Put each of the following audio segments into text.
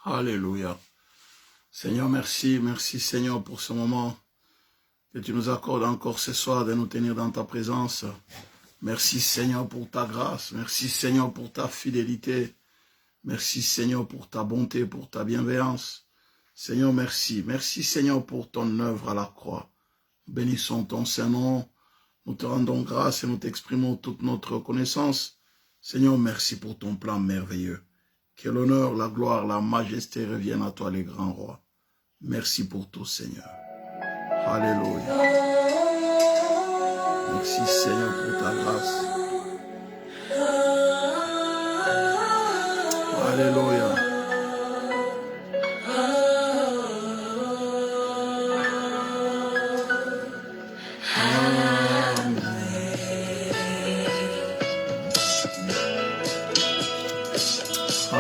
Alléluia. Seigneur, merci. Merci Seigneur pour ce moment que tu nous accordes encore ce soir de nous tenir dans ta présence. Merci Seigneur pour ta grâce. Merci Seigneur pour ta fidélité. Merci Seigneur pour ta bonté, pour ta bienveillance. Seigneur, merci. Merci Seigneur pour ton œuvre à la croix. Bénissons ton Saint-Nom. Nous te rendons grâce et nous t'exprimons toute notre reconnaissance. Seigneur, merci pour ton plan merveilleux. Que l'honneur, la gloire, la majesté reviennent à toi, les grands rois. Merci pour tout, Seigneur. Alléluia. Merci, Seigneur, pour ta grâce. Alléluia.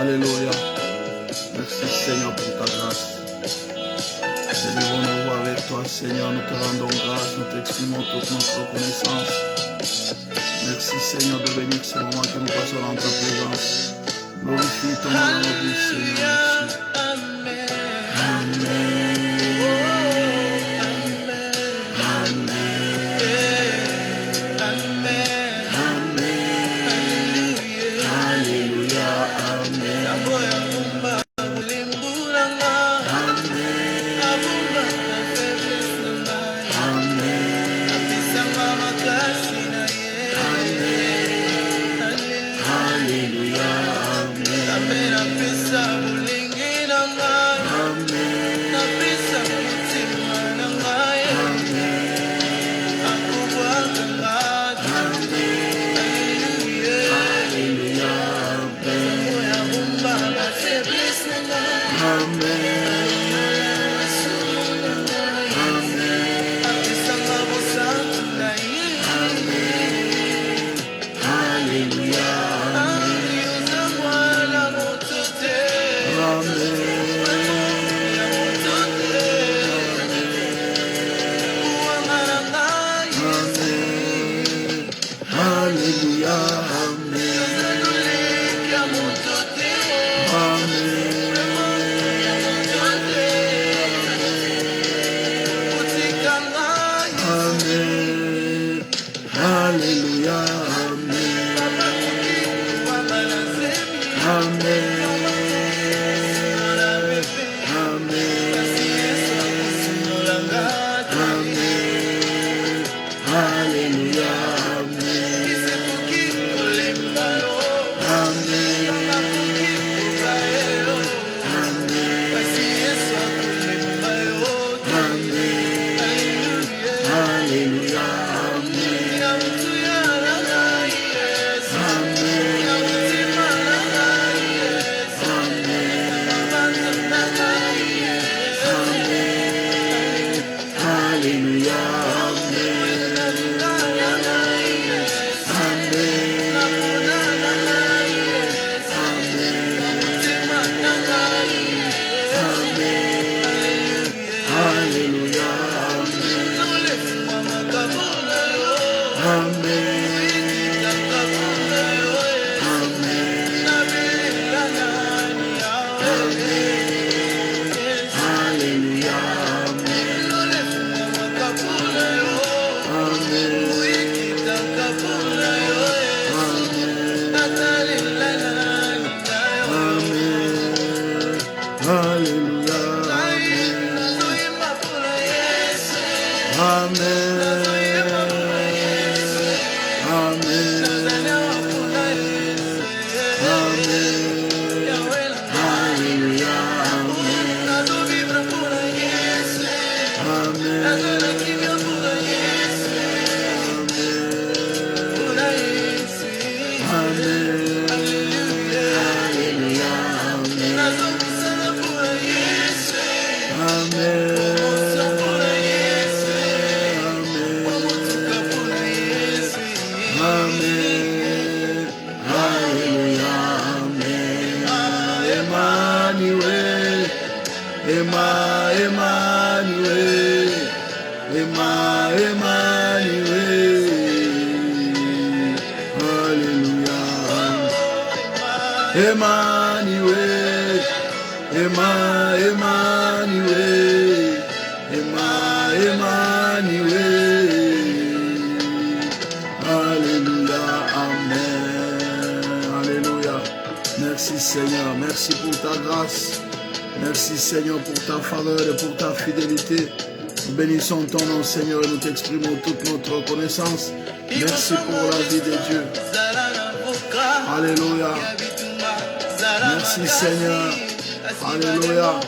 Alléluia. Merci Seigneur pour ta grâce. Nous devons nous voir avec toi Seigneur, nous te rendons grâce, nous t'exprimons toute notre reconnaissance. Merci Seigneur de venir ce moment que nous passons dans ta présence. Glorifie ton nom dans nos vies Seigneur. Merci. Emmanuel, Emmanuel. Alléluia, amen. Alléluia. Merci Seigneur, merci pour ta grâce. Merci Seigneur pour ta faveur et pour ta fidélité. Nous bénissons ton nom Seigneur et nous t'exprimons toute notre reconnaissance. Merci pour la vie de Dieu. Alléluia. Merci Seigneur. Alléluia.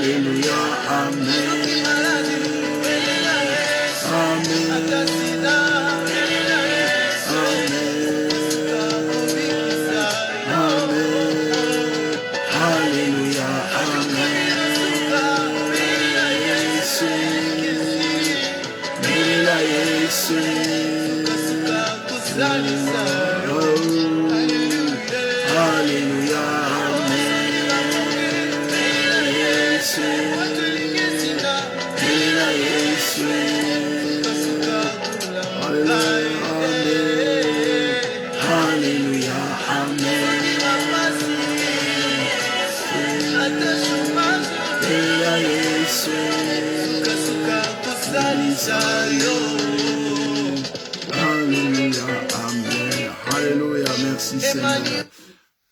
Alléluia. Amen. Alléluia. Alléluia, merci Seigneur.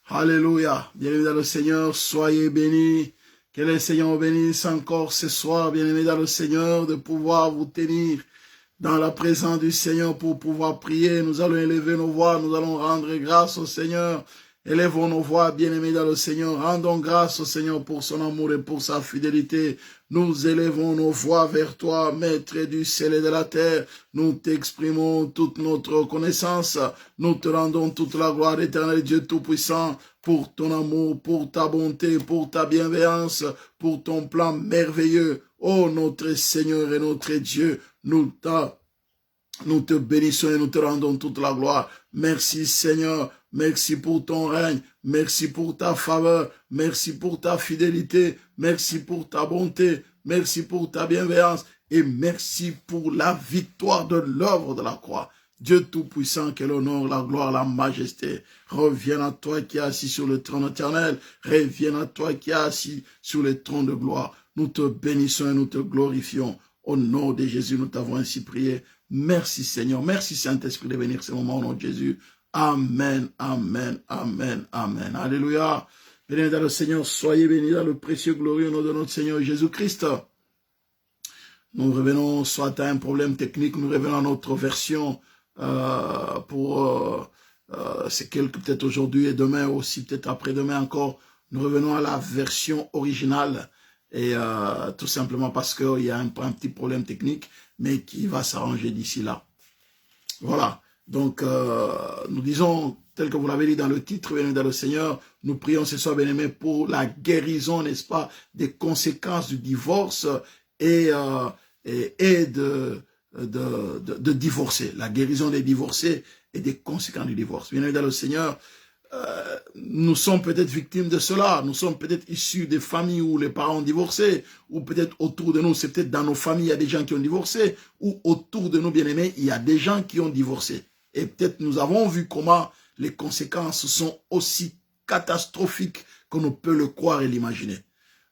Alléluia, bien-aimés dans le Seigneur, soyez bénis. Que le Seigneur bénisse encore ce soir, bien-aimés dans le Seigneur, de pouvoir vous tenir dans la présence du Seigneur pour pouvoir prier. Nous allons élever nos voix, nous allons rendre grâce au Seigneur. Élevons nos voix, bien-aimés dans le Seigneur. Rendons grâce au Seigneur pour son amour et pour sa fidélité. Nous élevons nos voix vers toi, Maître du ciel et de la terre. Nous t'exprimons toute notre reconnaissance. Nous te rendons toute la gloire, éternel Dieu Tout-Puissant, pour ton amour, pour ta bonté, pour ta bienveillance, pour ton plan merveilleux. Ô notre Seigneur et notre Dieu, nous te bénissons et nous te rendons toute la gloire. Merci Seigneur. Merci pour ton règne, merci pour ta faveur, merci pour ta fidélité, merci pour ta bonté, merci pour ta bienveillance et merci pour la victoire de l'œuvre de la croix. Dieu Tout-Puissant, que l'honneur, la gloire, la majesté reviennent à toi qui es assis sur le trône éternel, reviennent à toi qui es assis sur le trône de gloire. Nous te bénissons et nous te glorifions. Au nom de Jésus, nous t'avons ainsi prié. Merci Seigneur, merci Saint-Esprit de venir ce moment au nom de Jésus. Amen, amen, amen, amen. Alléluia. Bénis dans le Seigneur, soyez bénis dans le précieux glorieux nom de notre Seigneur Jésus-Christ. Nous revenons, soit à un problème technique, nous revenons à notre version c'est peut-être aujourd'hui et demain aussi, peut-être après-demain encore. Nous revenons à la version originale et tout simplement parce qu'il y a un petit problème technique, mais qui va s'arranger d'ici là. Voilà. Donc, nous disons, tel que vous l'avez dit dans le titre, bien dans le Seigneur, nous prions ce soir, bien-aimés, pour la guérison, n'est-ce pas, des conséquences du divorce et de divorcer. La guérison des divorcés et des conséquences du divorce. Bien-aimés dans le Seigneur, nous sommes peut-être victimes de cela. Nous sommes peut-être issus des familles où les parents ont divorcé, ou peut-être autour de nous, c'est peut-être dans nos familles, il y a des gens qui ont divorcé, ou autour de nous, bien-aimés, il y a des gens qui ont divorcé. Et peut-être nous avons vu comment les conséquences sont aussi catastrophiques qu'on ne peut le croire et l'imaginer.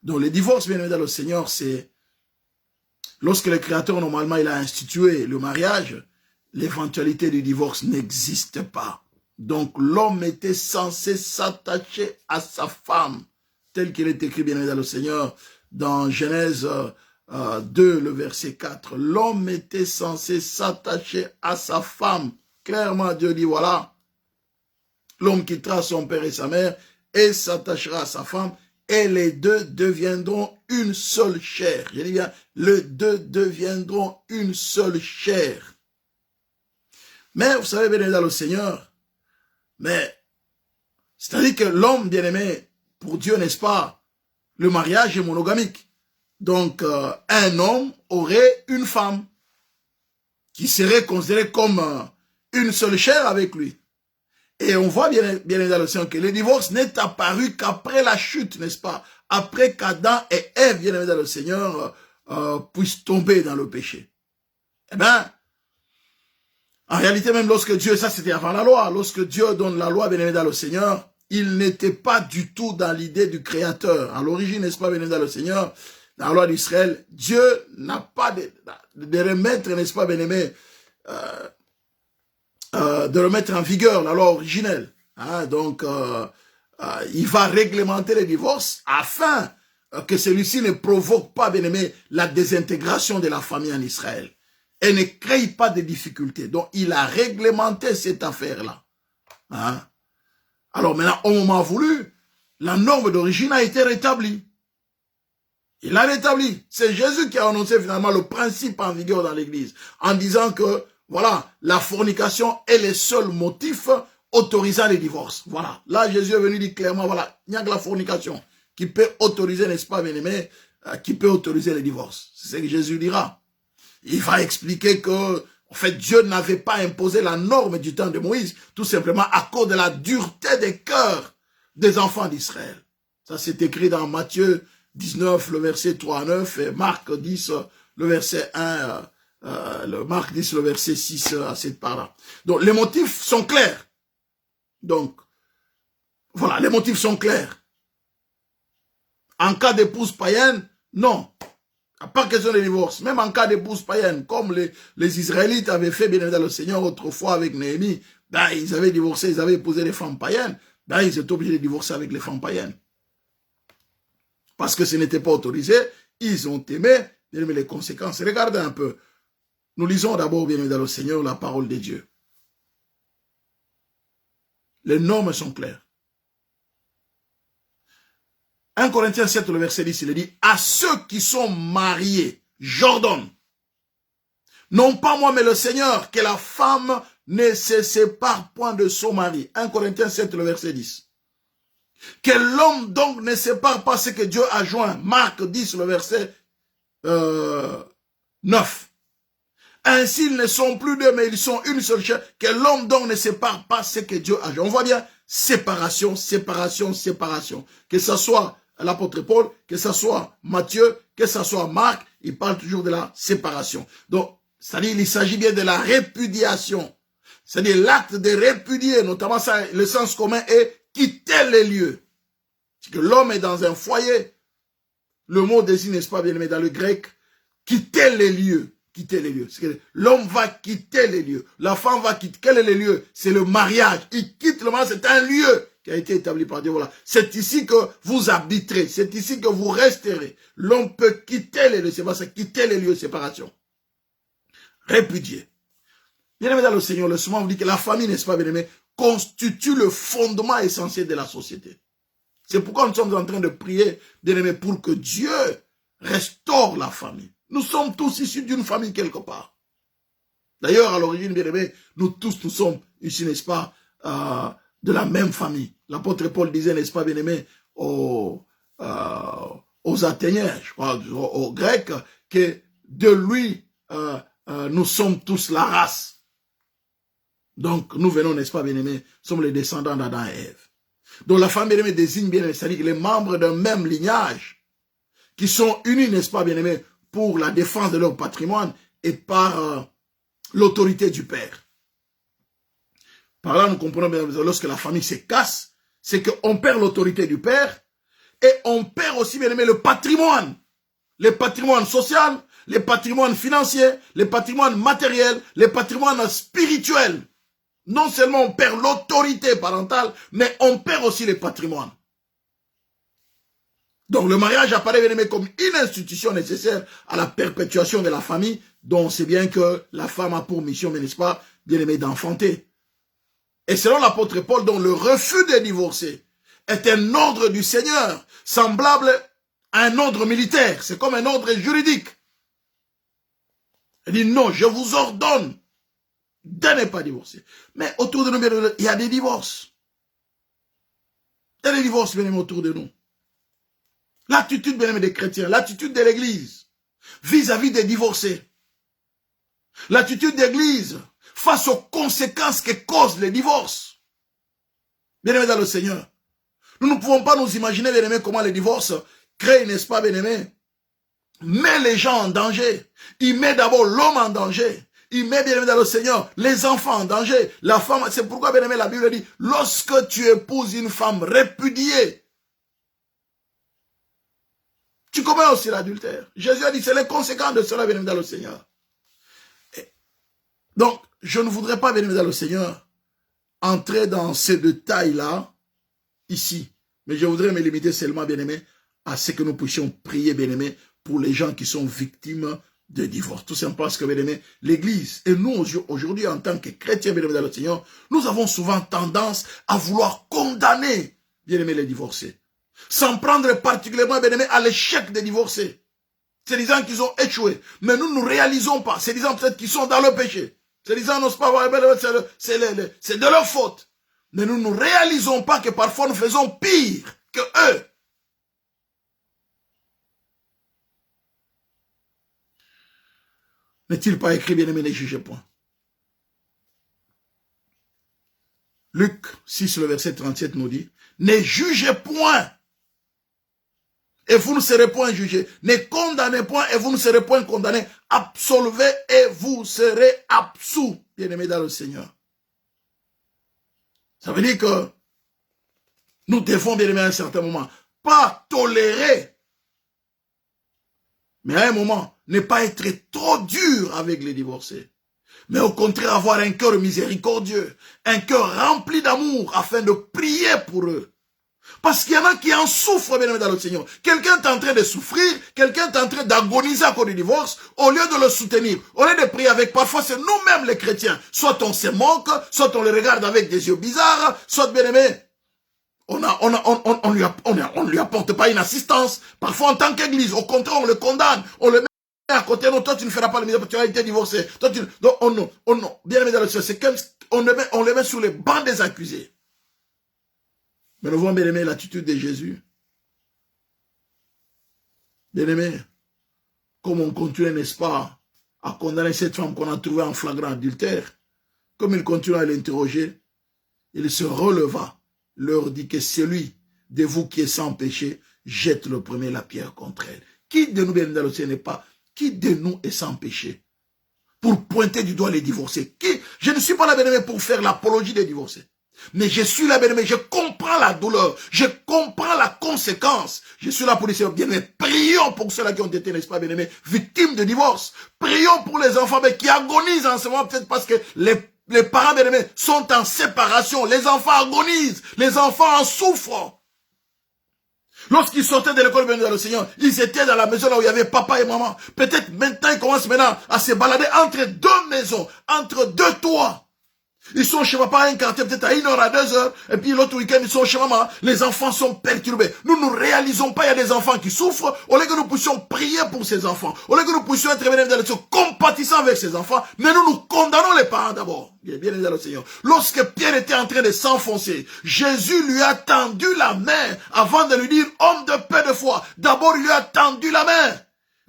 Donc le divorce, bien évidemment, dans le Seigneur, c'est lorsque le Créateur, normalement, il a institué le mariage, l'éventualité du divorce n'existe pas. Donc l'homme était censé s'attacher à sa femme, tel qu'il est écrit, bien évidemment, dans le Seigneur, dans Genèse 2, le verset 4. L'homme était censé s'attacher à sa femme. Clairement, Dieu dit, voilà, l'homme quittera son père et sa mère et s'attachera à sa femme et les deux deviendront une seule chair. Je dis bien, les deux deviendront une seule chair. Mais vous savez, bien dans le Seigneur, mais c'est-à-dire que l'homme bien-aimé, pour Dieu, n'est-ce pas, le mariage est monogamique. Donc, un homme aurait une femme qui serait considérée comme une seule chair avec lui. Et on voit bien évidemment que le divorce n'est apparu qu'après la chute, n'est-ce pas? Après qu'Adam et Ève, bien évidemment le Seigneur, puissent tomber dans le péché. Eh bien, en réalité, même lorsque Dieu, ça c'était avant la loi, lorsque Dieu donne la loi, bien évidemment le Seigneur, il n'était pas du tout dans l'idée du Créateur. À l'origine, n'est-ce pas, bien évidemment le Seigneur, dans la loi d'Israël, Dieu n'a pas de remettre, n'est-ce pas, bien aimé, de remettre en vigueur la loi originelle. Hein, donc, il va réglementer les divorces afin que celui-ci ne provoque pas, bien aimé, la désintégration de la famille en Israël et ne crée pas de difficultés. Donc, il a réglementé cette affaire-là. Hein. Alors maintenant, au moment voulu, la norme d'origine a été rétablie. Il l'a rétabli. C'est Jésus qui a annoncé finalement le principe en vigueur dans l'Église, en disant que, voilà, la fornication est le seul motif autorisant les divorces. Voilà. Là, Jésus est venu dire clairement, voilà, il n'y a que la fornication qui peut autoriser, n'est-ce pas, bien-aimé, qui peut autoriser les divorces. C'est ce que Jésus dira. Il va expliquer que, en fait, Dieu n'avait pas imposé la norme du temps de Moïse, tout simplement à cause de la dureté des cœurs des enfants d'Israël. Ça, c'est écrit dans Matthieu 19, le verset 3 à 9, et Marc 10, le verset 1, Marc 10, le verset 6 à 7 par là. Donc, les motifs sont clairs. Donc, voilà, les motifs sont clairs. En cas d'épouse païenne, non. Pas question de divorce. Même en cas d'épouse païenne, comme les Israélites avaient fait, bien évidemment, le Seigneur autrefois avec Néhémie, ben, ils avaient divorcé, ils avaient épousé les femmes païennes, ben, ils étaient obligés de divorcer avec les femmes païennes. Parce que ce n'était pas autorisé, ils ont aimé, bien aimé, les conséquences. Regardez un peu. Nous lisons d'abord, bien évidemment, le Seigneur, la parole de Dieu. Les normes sont claires. 1 Corinthiens 7, le verset 10, il dit, à ceux qui sont mariés, j'ordonne, non pas moi, mais le Seigneur, que la femme ne se sépare point de son mari. 1 Corinthiens 7, le verset 10. Que l'homme donc ne sépare pas ce que Dieu a joint. Marc 10, le verset 9. Ainsi, ils ne sont plus deux, mais ils sont une seule chair. Que l'homme donc ne sépare pas ce que Dieu a joint. On voit bien, séparation, séparation, séparation. Que ce soit l'apôtre Paul, que ce soit Matthieu, que ce soit Marc, il parle toujours de la séparation. Donc, c'est-à-dire, il s'agit bien de la répudiation. C'est-à-dire, l'acte de répudier, notamment ça, le sens commun est quitter les lieux. C'est que l'homme est dans un foyer. Le mot désigne, n'est-ce pas bien aimé, dans le grec, quitter les lieux. Quitter les lieux. C'est que l'homme va quitter les lieux. La femme va quitter. Quel est le lieu? C'est le mariage. Il quitte le mariage. C'est un lieu qui a été établi par Dieu. Voilà. C'est ici que vous habiterez. C'est ici que vous resterez. L'homme peut quitter les lieux. C'est pas ça. Quitter les lieux de séparation. Répudier. Bien aimé dans le Seigneur, le Seigneur vous dit que la famille, n'est-ce pas bien aimé, constitue le fondement essentiel de la société. C'est pourquoi nous sommes en train de prier, bien aimé, pour que Dieu restaure la famille. Nous sommes tous issus d'une famille quelque part. D'ailleurs, à l'origine, bien aimé, nous tous, nous sommes issus, n'est-ce pas, de la même famille. L'apôtre Paul disait, n'est-ce pas, bien aimé, aux Athéniens, je crois, aux Grecs, que de lui, nous sommes tous la race. Donc, nous venons, n'est-ce pas, bien aimé, sommes les descendants d'Adam et Ève. Donc, la famille, bien aimé, désigne, bien aimé, c'est-à-dire les membres d'un même lignage, qui sont unis, n'est-ce pas, bien aimé, pour la défense de leur patrimoine et par l'autorité du Père. Par là, nous comprenons bien, lorsque la famille se casse, c'est qu'on perd l'autorité du Père et on perd aussi, bien aimé, le patrimoine social, les patrimoines financiers, les patrimoines matériels, les patrimoines spirituels. Non seulement on perd l'autorité parentale, mais on perd aussi les patrimoines. Donc le mariage apparaît, bien aimé, comme une institution nécessaire à la perpétuation de la famille, dont on sait bien que la femme a pour mission, n'est-ce pas, bien aimé, d'enfanter. Et selon l'apôtre Paul, dont le refus de divorcer est un ordre du Seigneur, semblable à un ordre militaire. C'est comme un ordre juridique. Il dit non, je vous ordonne de ne pas divorcer. Mais autour de nous, il y a des divorces. Il y a des divorces, bien aimé, autour de nous. L'attitude, bien aimé, des chrétiens, l'attitude de l'Église vis-à-vis des divorcés. L'attitude d'église face aux conséquences que causent les divorces. Bien-aimés dans le Seigneur, nous ne pouvons pas nous imaginer, bien-aimés, comment les divorces créent, n'est-ce pas, bien-aimés, met les gens en danger. Il met d'abord l'homme en danger. Il met, bien-aimé dans le Seigneur, les enfants en danger. La femme, c'est pourquoi, bien-aimé, la Bible dit, lorsque tu épouses une femme répudiée, tu commets aussi l'adultère. Jésus a dit, c'est les conséquences de cela, bien-aimé dans le Seigneur. Donc, je ne voudrais pas, bien-aimé dans le Seigneur, entrer dans ces détails-là, ici. Mais je voudrais me limiter seulement, bien-aimé, à ce que nous puissions prier, bien-aimé, pour les gens qui sont victimes de divorce. Tout simplement parce que, bien-aimé, l'Église, et nous, aujourd'hui, en tant que chrétiens, bien-aimé dans le Seigneur, nous avons souvent tendance à vouloir condamner, bien-aimé, les divorcés. S'en prendre particulièrement, bien-aimé, à l'échec des divorcés. C'est disant qu'ils ont échoué. Mais nous ne réalisons pas. C'est disant peut-être qu'ils sont dans le péché. C'est disant n'osent pas voir, c'est de leur faute. Mais nous ne réalisons pas que parfois nous faisons pire que eux. N'est-il pas écrit, bien-aimé, ne jugez point? Luc 6, le verset 37 nous dit, ne jugez point. Et vous ne serez point jugés. Ne condamnez point et vous ne serez point condamnés. Absolvez et vous serez absous, bien-aimés dans le Seigneur. Ça veut dire que nous devons, bien-aimés, à un certain moment, pas tolérer, mais à un moment, ne pas être trop dur avec les divorcés. Mais au contraire, avoir un cœur miséricordieux, un cœur rempli d'amour afin de prier pour eux. Parce qu'il y en a qui en souffrent, bien aimé dans le Seigneur. Quelqu'un est en train de souffrir, quelqu'un est en train d'agoniser à cause du divorce, au lieu de le soutenir, au lieu de prier avec, parfois c'est nous-mêmes les chrétiens. Soit on se moque, soit on le regarde avec des yeux bizarres, soit, bien aimé, on lui apporte pas une assistance. Parfois en tant qu'église, au contraire, on le condamne, on le met à côté. Non, toi tu ne feras pas le misère, tu as été divorcé. Toi, non, bien aimé dans le Seigneur, c'est comme on le met sur les bancs des accusés. Mais nous voyons, bien aimé, l'attitude de Jésus. Bien aimé, comme on continue, n'est-ce pas, à condamner cette femme qu'on a trouvée en flagrant adultère, comme il continue à l'interroger, il se releva, leur dit que celui de vous qui est sans péché, jette le premier la pierre contre elle. Qui de nous, bien aimé, dans le Seigneur, n'est pas, qui de nous est sans péché? Pour pointer du doigt les divorcés. Je ne suis pas là, bien aimé, pour faire l'apologie des divorcés. Mais je suis là, bien-aimé, je comprends la douleur, je comprends la conséquence. Je suis là pour dire, bien-aimé, prions pour ceux-là qui ont été, n'est-ce pas, bien-aimé, victimes de divorce. Prions pour les enfants mais qui agonisent en ce moment, peut-être parce que les parents, bien-aimés, sont en séparation. Les enfants agonisent, les enfants en souffrent. Lorsqu'ils sortaient de l'école, bien-aimé, dans le Seigneur, ils étaient dans la maison là où il y avait papa et maman. Peut-être maintenant, ils commencent maintenant à se balader entre deux maisons, entre deux toits. Ils sont chez papa à un quartier, peut-être à 1 heure, à 2 heures, et puis l'autre week-end, ils sont chez maman. Les enfants sont perturbés. Nous ne réalisons pas, il y a des enfants qui souffrent. Au lieu que nous puissions prier pour ces enfants, au lieu que nous puissions être bien dans le Seigneur, compatissants avec ces enfants, mais nous condamnons les parents d'abord. Bien dans le Seigneur. Lorsque Pierre était en train de s'enfoncer, Jésus lui a tendu la main avant de lui dire, homme de peu de foi. D'abord, il lui a tendu la main.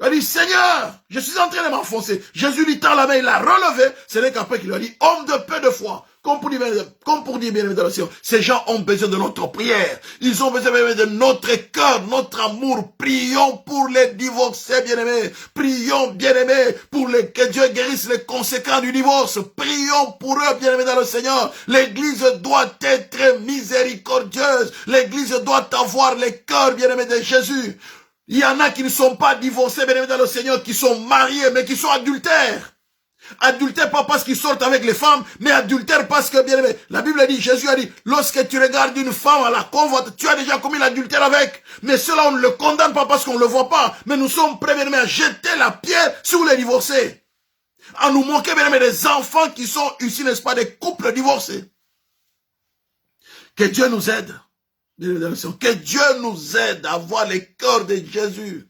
Il a dit, Seigneur, je suis en train de m'enfoncer. Jésus lui tend la main, il l'a relevé. Ce n'est qu'après qu'il lui a dit, homme de peu de foi. Comme pour dire, bien dans le Seigneur, ces gens ont besoin de notre prière. Ils ont besoin de notre cœur, notre amour. Prions pour les divorcés, bien-aimés. Prions, bien-aimés, pour que Dieu guérisse les conséquences du divorce. Prions pour eux, bien-aimés dans le Seigneur. L'Église doit être miséricordieuse. L'Église doit avoir les cœurs, bien-aimés, de Jésus. Il y en a qui ne sont pas divorcés, bien aimés dans le Seigneur, qui sont mariés, mais qui sont adultères. Adultères pas parce qu'ils sortent avec les femmes, mais adultères parce que, bien aimé, la Bible dit, Jésus a dit, lorsque tu regardes une femme à la convoite, tu as déjà commis l'adultère avec. Mais cela, on ne le condamne pas parce qu'on ne le voit pas. Mais nous sommes prêts, bien aimé, à jeter la pierre sur les divorcés. À nous moquer, bien aimé, des enfants qui sont issus, n'est-ce pas, des couples divorcés. Que Dieu nous aide. Que Dieu nous aide à voir les cœurs de Jésus.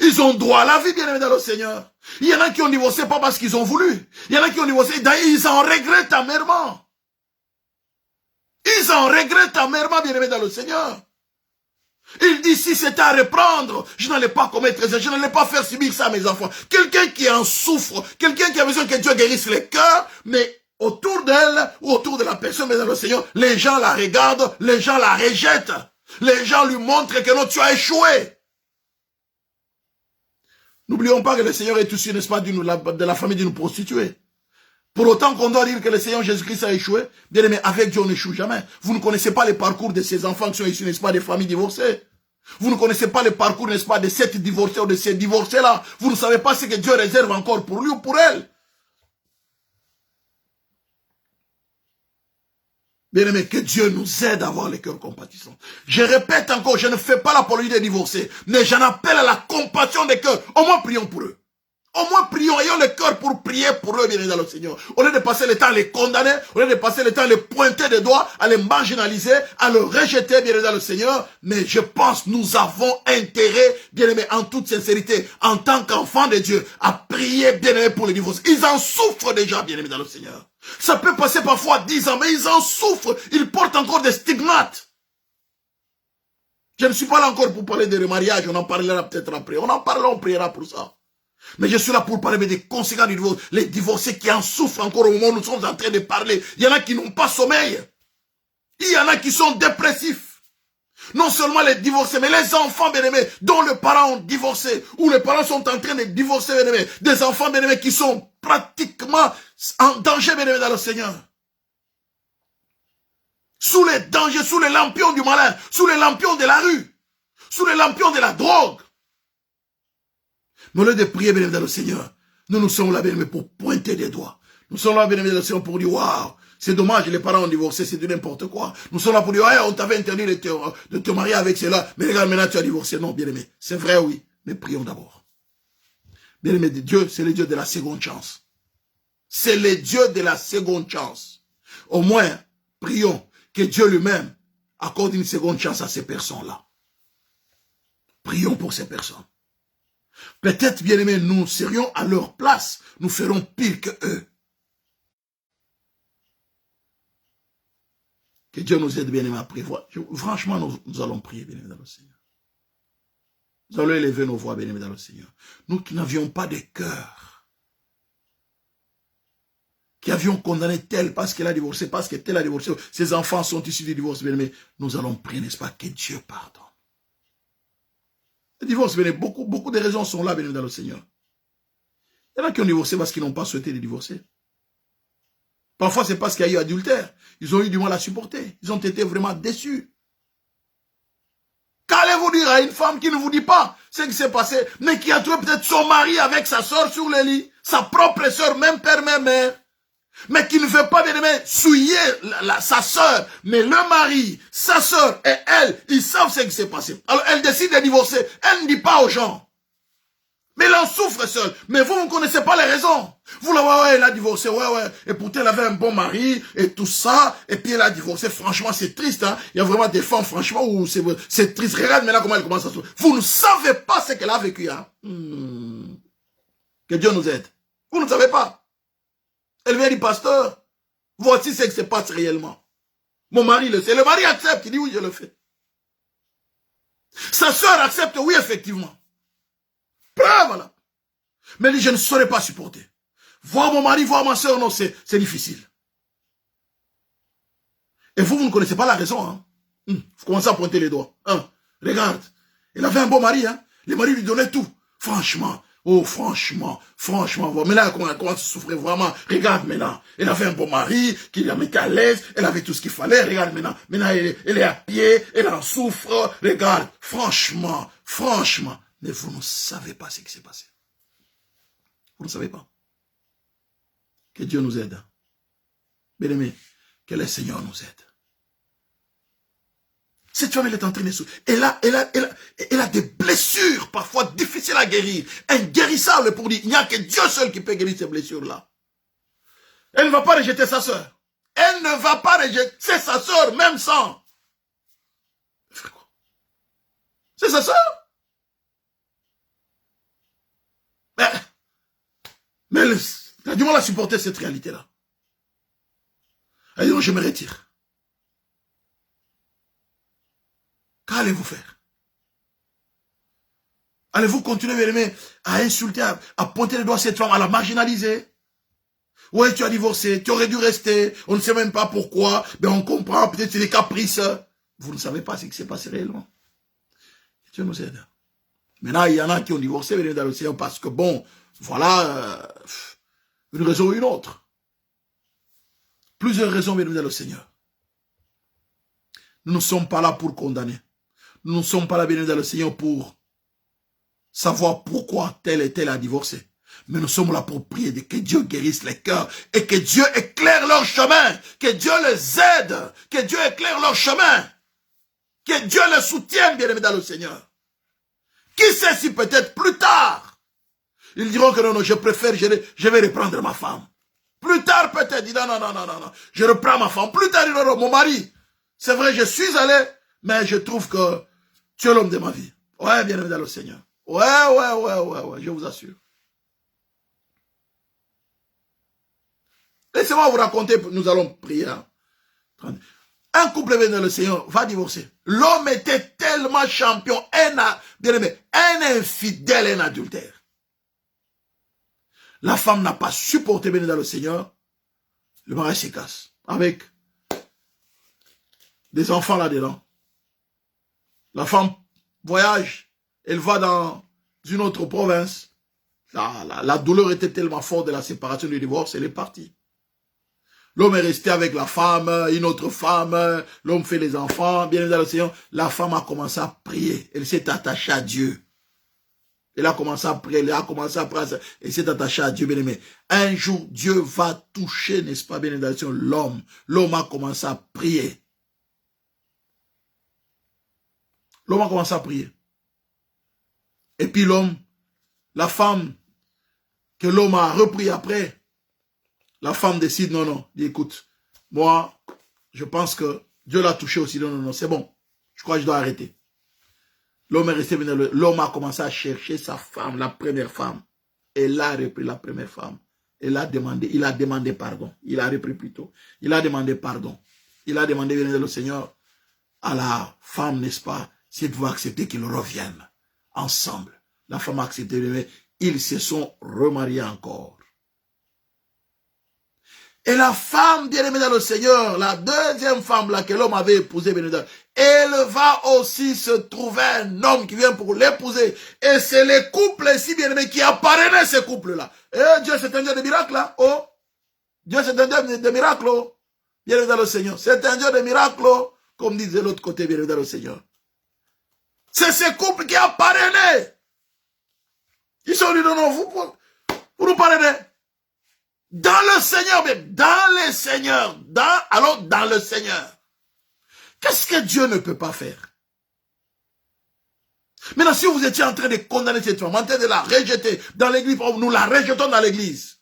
Ils ont droit à la vie, bien aimé dans le Seigneur. Il y en a qui ont divorcé pas parce qu'ils ont voulu. Il y en a qui ont divorcé, ils en regrettent amèrement. Ils en regrettent amèrement, bien aimé dans le Seigneur. Ici, c'est à reprendre. Je n'allais pas commettre ça. Je n'allais pas faire subir ça à mes enfants. Quelqu'un qui en souffre, quelqu'un qui a besoin que Dieu guérisse les cœurs, mais autour d'elle ou autour de la personne, mais dans le Seigneur, les gens la regardent, les gens la rejettent. Les gens lui montrent que non, tu as échoué. N'oublions pas que le Seigneur est issu, n'est-ce pas, de la famille d'une prostituée. Pour autant qu'on doit dire que le Seigneur Jésus-Christ a échoué, bien aimé, avec Dieu on n'échoue jamais. Vous ne connaissez pas les parcours de ces enfants qui sont issus, n'est-ce pas, des familles divorcées. Vous ne connaissez pas les parcours, n'est-ce pas, de cette divorcée ou de ces divorcés-là. Vous ne savez pas ce que Dieu réserve encore pour lui ou pour elle. Bien aimé, que Dieu nous aide à avoir les cœurs compatissants. Je répète encore, je ne fais pas l'apologie des divorcés, mais j'en appelle à la compassion des cœurs. Au moins prions pour eux. Au moins prions, ayons le cœur pour prier pour eux, bien aimé dans le Seigneur. Au lieu de passer le temps à les condamner, au lieu de passer le temps à les pointer des doigts, à les marginaliser, à les rejeter, bien aimé dans le Seigneur. Mais je pense nous avons intérêt, bien aimé, en toute sincérité, en tant qu'enfants de Dieu, à prier, bien aimé, pour les divorces. Ils en souffrent déjà, bien aimé dans le Seigneur. Ça peut passer parfois 10 ans, mais ils en souffrent. Ils portent encore des stigmates. Je ne suis pas là encore pour parler de remariage, on en parlera peut-être après. On en parlera, on priera pour ça. Mais je suis là pour parler des conséquences du divorce. Les divorcés qui en souffrent encore au moment où nous sommes en train de parler. Il y en a qui n'ont pas sommeil. Il y en a qui sont dépressifs. Non seulement les divorcés, mais les enfants bien-aimés dont les parents ont divorcé, ou les parents sont en train de divorcer bien-aimés. Des enfants bien-aimés qui sont pratiquement en danger bien-aimés dans le Seigneur. Sous les dangers, sous les lampions du malin, sous les lampions de la rue, sous les lampions de la drogue. Mais au lieu de prier, bien-aimé, dans le Seigneur, nous sommes là, bien-aimé, pour pointer des doigts. Nous sommes là, bien-aimé, dans le Seigneur, pour dire, waouh, c'est dommage, les parents ont divorcé, c'est de n'importe quoi. Nous sommes là pour dire, ouais, on t'avait interdit de te marier avec cela, mais regarde, maintenant tu as divorcé. Non, bien-aimé, c'est vrai, oui, mais prions d'abord. Bien-aimé, Dieu, c'est le Dieu de la seconde chance. C'est le Dieu de la seconde chance. Au moins, prions que Dieu lui-même accorde une seconde chance à ces personnes-là. Prions pour ces personnes. Peut-être, bien-aimés, nous serions à leur place. Nous ferons pire que eux. Que Dieu nous aide, bien-aimés, à prévoir. Franchement, nous allons prier, bien-aimés, dans le Seigneur. Nous allons élever nos voix, bien-aimés, dans le Seigneur. Nous qui n'avions pas de cœur, qui avions condamné tel parce qu'elle a divorcé, parce que tel a divorcé, ses enfants sont issus du divorce, bien-aimés, nous allons prier, n'est-ce pas, que Dieu pardonne. Le divorce, beaucoup de raisons sont là, bien dans le Seigneur. Il y en a qui ont divorcé parce qu'ils n'ont pas souhaité de divorcer. Parfois, c'est parce qu'il y a eu adultère. Ils ont eu du mal à supporter. Ils ont été vraiment déçus. Qu'allez-vous dire à une femme qui ne vous dit pas ce qui s'est passé, mais qui a trouvé peut-être son mari avec sa soeur sur le lit, sa propre soeur, même père, même mère, mais qui ne veut pas, bien aimé, souiller sa soeur, mais le mari, sa soeur et elle, ils savent ce qui s'est passé. Alors elle décide de divorcer. Elle ne dit pas aux gens. Mais elle en souffre seule. Mais vous ne connaissez pas les raisons. Vous la voyez, ouais, elle a divorcé, ouais. Et pourtant elle avait un bon mari et tout ça. Et puis elle a divorcé. Franchement, c'est triste. Hein. Il y a vraiment des femmes, franchement, où c'est triste. Regarde maintenant comment elle commence à souffrir. Vous ne savez pas ce qu'elle a vécu. Hein. Que Dieu nous aide. Vous ne savez pas. Elle vient du pasteur. Voici ce qui se passe réellement. Mon mari le sait. Le mari accepte. Il dit oui, je le fais. Sa soeur accepte. Oui, effectivement. Preuve là. Mais il dit, je ne saurais pas supporter. Voir mon mari, voir ma soeur, non, c'est difficile. Et vous ne connaissez pas la raison. Hein? Vous commencez à pointer les doigts. Regarde. Elle avait un bon mari. Hein? Les maris lui donnaient tout. Franchement. Oh, franchement, mais là, elle commence à souffrir vraiment. Regarde maintenant, elle avait un bon mari, qui la mettait à l'aise, elle avait tout ce qu'il fallait. Regarde maintenant, elle est à pied, elle en souffre. Regarde, franchement. Mais vous ne savez pas ce qui s'est passé. Vous ne savez pas. Que Dieu nous aide. Bien aimé, que le Seigneur nous aide. Cette femme, elle est en train de souffrir. Elle a des blessures, parfois difficiles à guérir. Inguérissable pour dire, il n'y a que Dieu seul qui peut guérir ces blessures-là. Elle ne va pas rejeter sa soeur. Elle ne va pas rejeter, c'est sa soeur, même sans. C'est sa soeur. Mais elle a du mal à supporter cette réalité-là. Elle dit, non, je me retire. Qu'allez-vous faire? Allez-vous continuer, bien-aimé, à insulter, à pointer les doigts à cette femme, à la marginaliser? Ouais, tu as divorcé, tu aurais dû rester, on ne sait même pas pourquoi, mais on comprend, peut-être c'est des caprices. Vous ne savez pas ce qui s'est passé réellement. Dieu nous aide. Maintenant, il y en a qui ont divorcé, bien dans le Seigneur, parce que bon, voilà, une raison ou une autre. Plusieurs raisons, bien dans le Seigneur. Nous ne sommes pas là pour condamner. Nous ne sommes pas là, bien dans le Seigneur, pour savoir pourquoi tel et tel a divorcé. Mais nous sommes là pour prier que Dieu guérisse les cœurs et que Dieu éclaire leur chemin, que Dieu les aide, que Dieu éclaire leur chemin, que Dieu les soutienne, bien aimé dans le Seigneur. Qui sait si peut-être plus tard, ils diront que non, non, je préfère, je vais reprendre ma femme. Plus tard peut-être, ils disent non, je reprends ma femme. Plus tard, ils diront, mon mari, c'est vrai, je suis allé, mais je trouve que tu es l'homme de ma vie. Ouais, bien aimé dans le Seigneur. Ouais, je vous assure. Laissez-moi vous raconter, nous allons prier. Un couple bien dans le Seigneur va divorcer. L'homme était tellement champion, un infidèle, un adultère. La femme n'a pas supporté bien dans le Seigneur. Le mariage se casse. Avec des enfants là-dedans. La femme voyage. Elle va dans une autre province. La douleur était tellement forte de la séparation du divorce. Elle est partie. L'homme est resté avec la femme, une autre femme, l'homme fait les enfants, bien dans le Seigneur. La femme a commencé à prier. Elle s'est attachée à Dieu. Elle a commencé à prier, elle a commencé à prier, elle s'est attachée à Dieu, bien aimé. Un jour, Dieu va toucher, n'est-ce pas, bien dans le Seigneur, l'homme. L'homme a commencé à prier. L'homme a commencé à prier. Et puis l'homme, la femme que l'homme a repris après, la femme décide, non, dit, écoute, moi, je pense que Dieu l'a touché aussi, non, c'est bon, je crois que je dois arrêter. L'homme est resté, l'homme a commencé à chercher sa femme, la première femme. Elle a repris la première femme. Il a demandé pardon. Il a repris plutôt. Il a demandé pardon. Il a demandé, bien le Seigneur, à la femme, n'est-ce pas, si elle pouvait accepter qu'ils reviennent ensemble. La femme a accepté, mais ils se sont remariés encore. Et la femme bien-aimée dans le Seigneur, la deuxième femme là que l'homme avait épousée, elle va aussi se trouver un homme qui vient pour l'épouser. Et c'est les couples ici bien-aimés qui a parrainé ces couples-là. Et Dieu c'est un Dieu de miracles là. Oh, Dieu c'est un Dieu de miracles. Oh. Bien-aimé dans le Seigneur. C'est un Dieu de miracles, oh. Comme disait l'autre côté, bien-aimé dans le Seigneur. C'est ces couples qui a parrainé. Ils sont dit non, vous nous parrainez. Dans le Seigneur, mais dans le Seigneur, dans le Seigneur. Qu'est-ce que Dieu ne peut pas faire? Maintenant, si vous étiez en train de condamner cette femme, en train de la rejeter dans l'église, nous la rejetons dans l'église.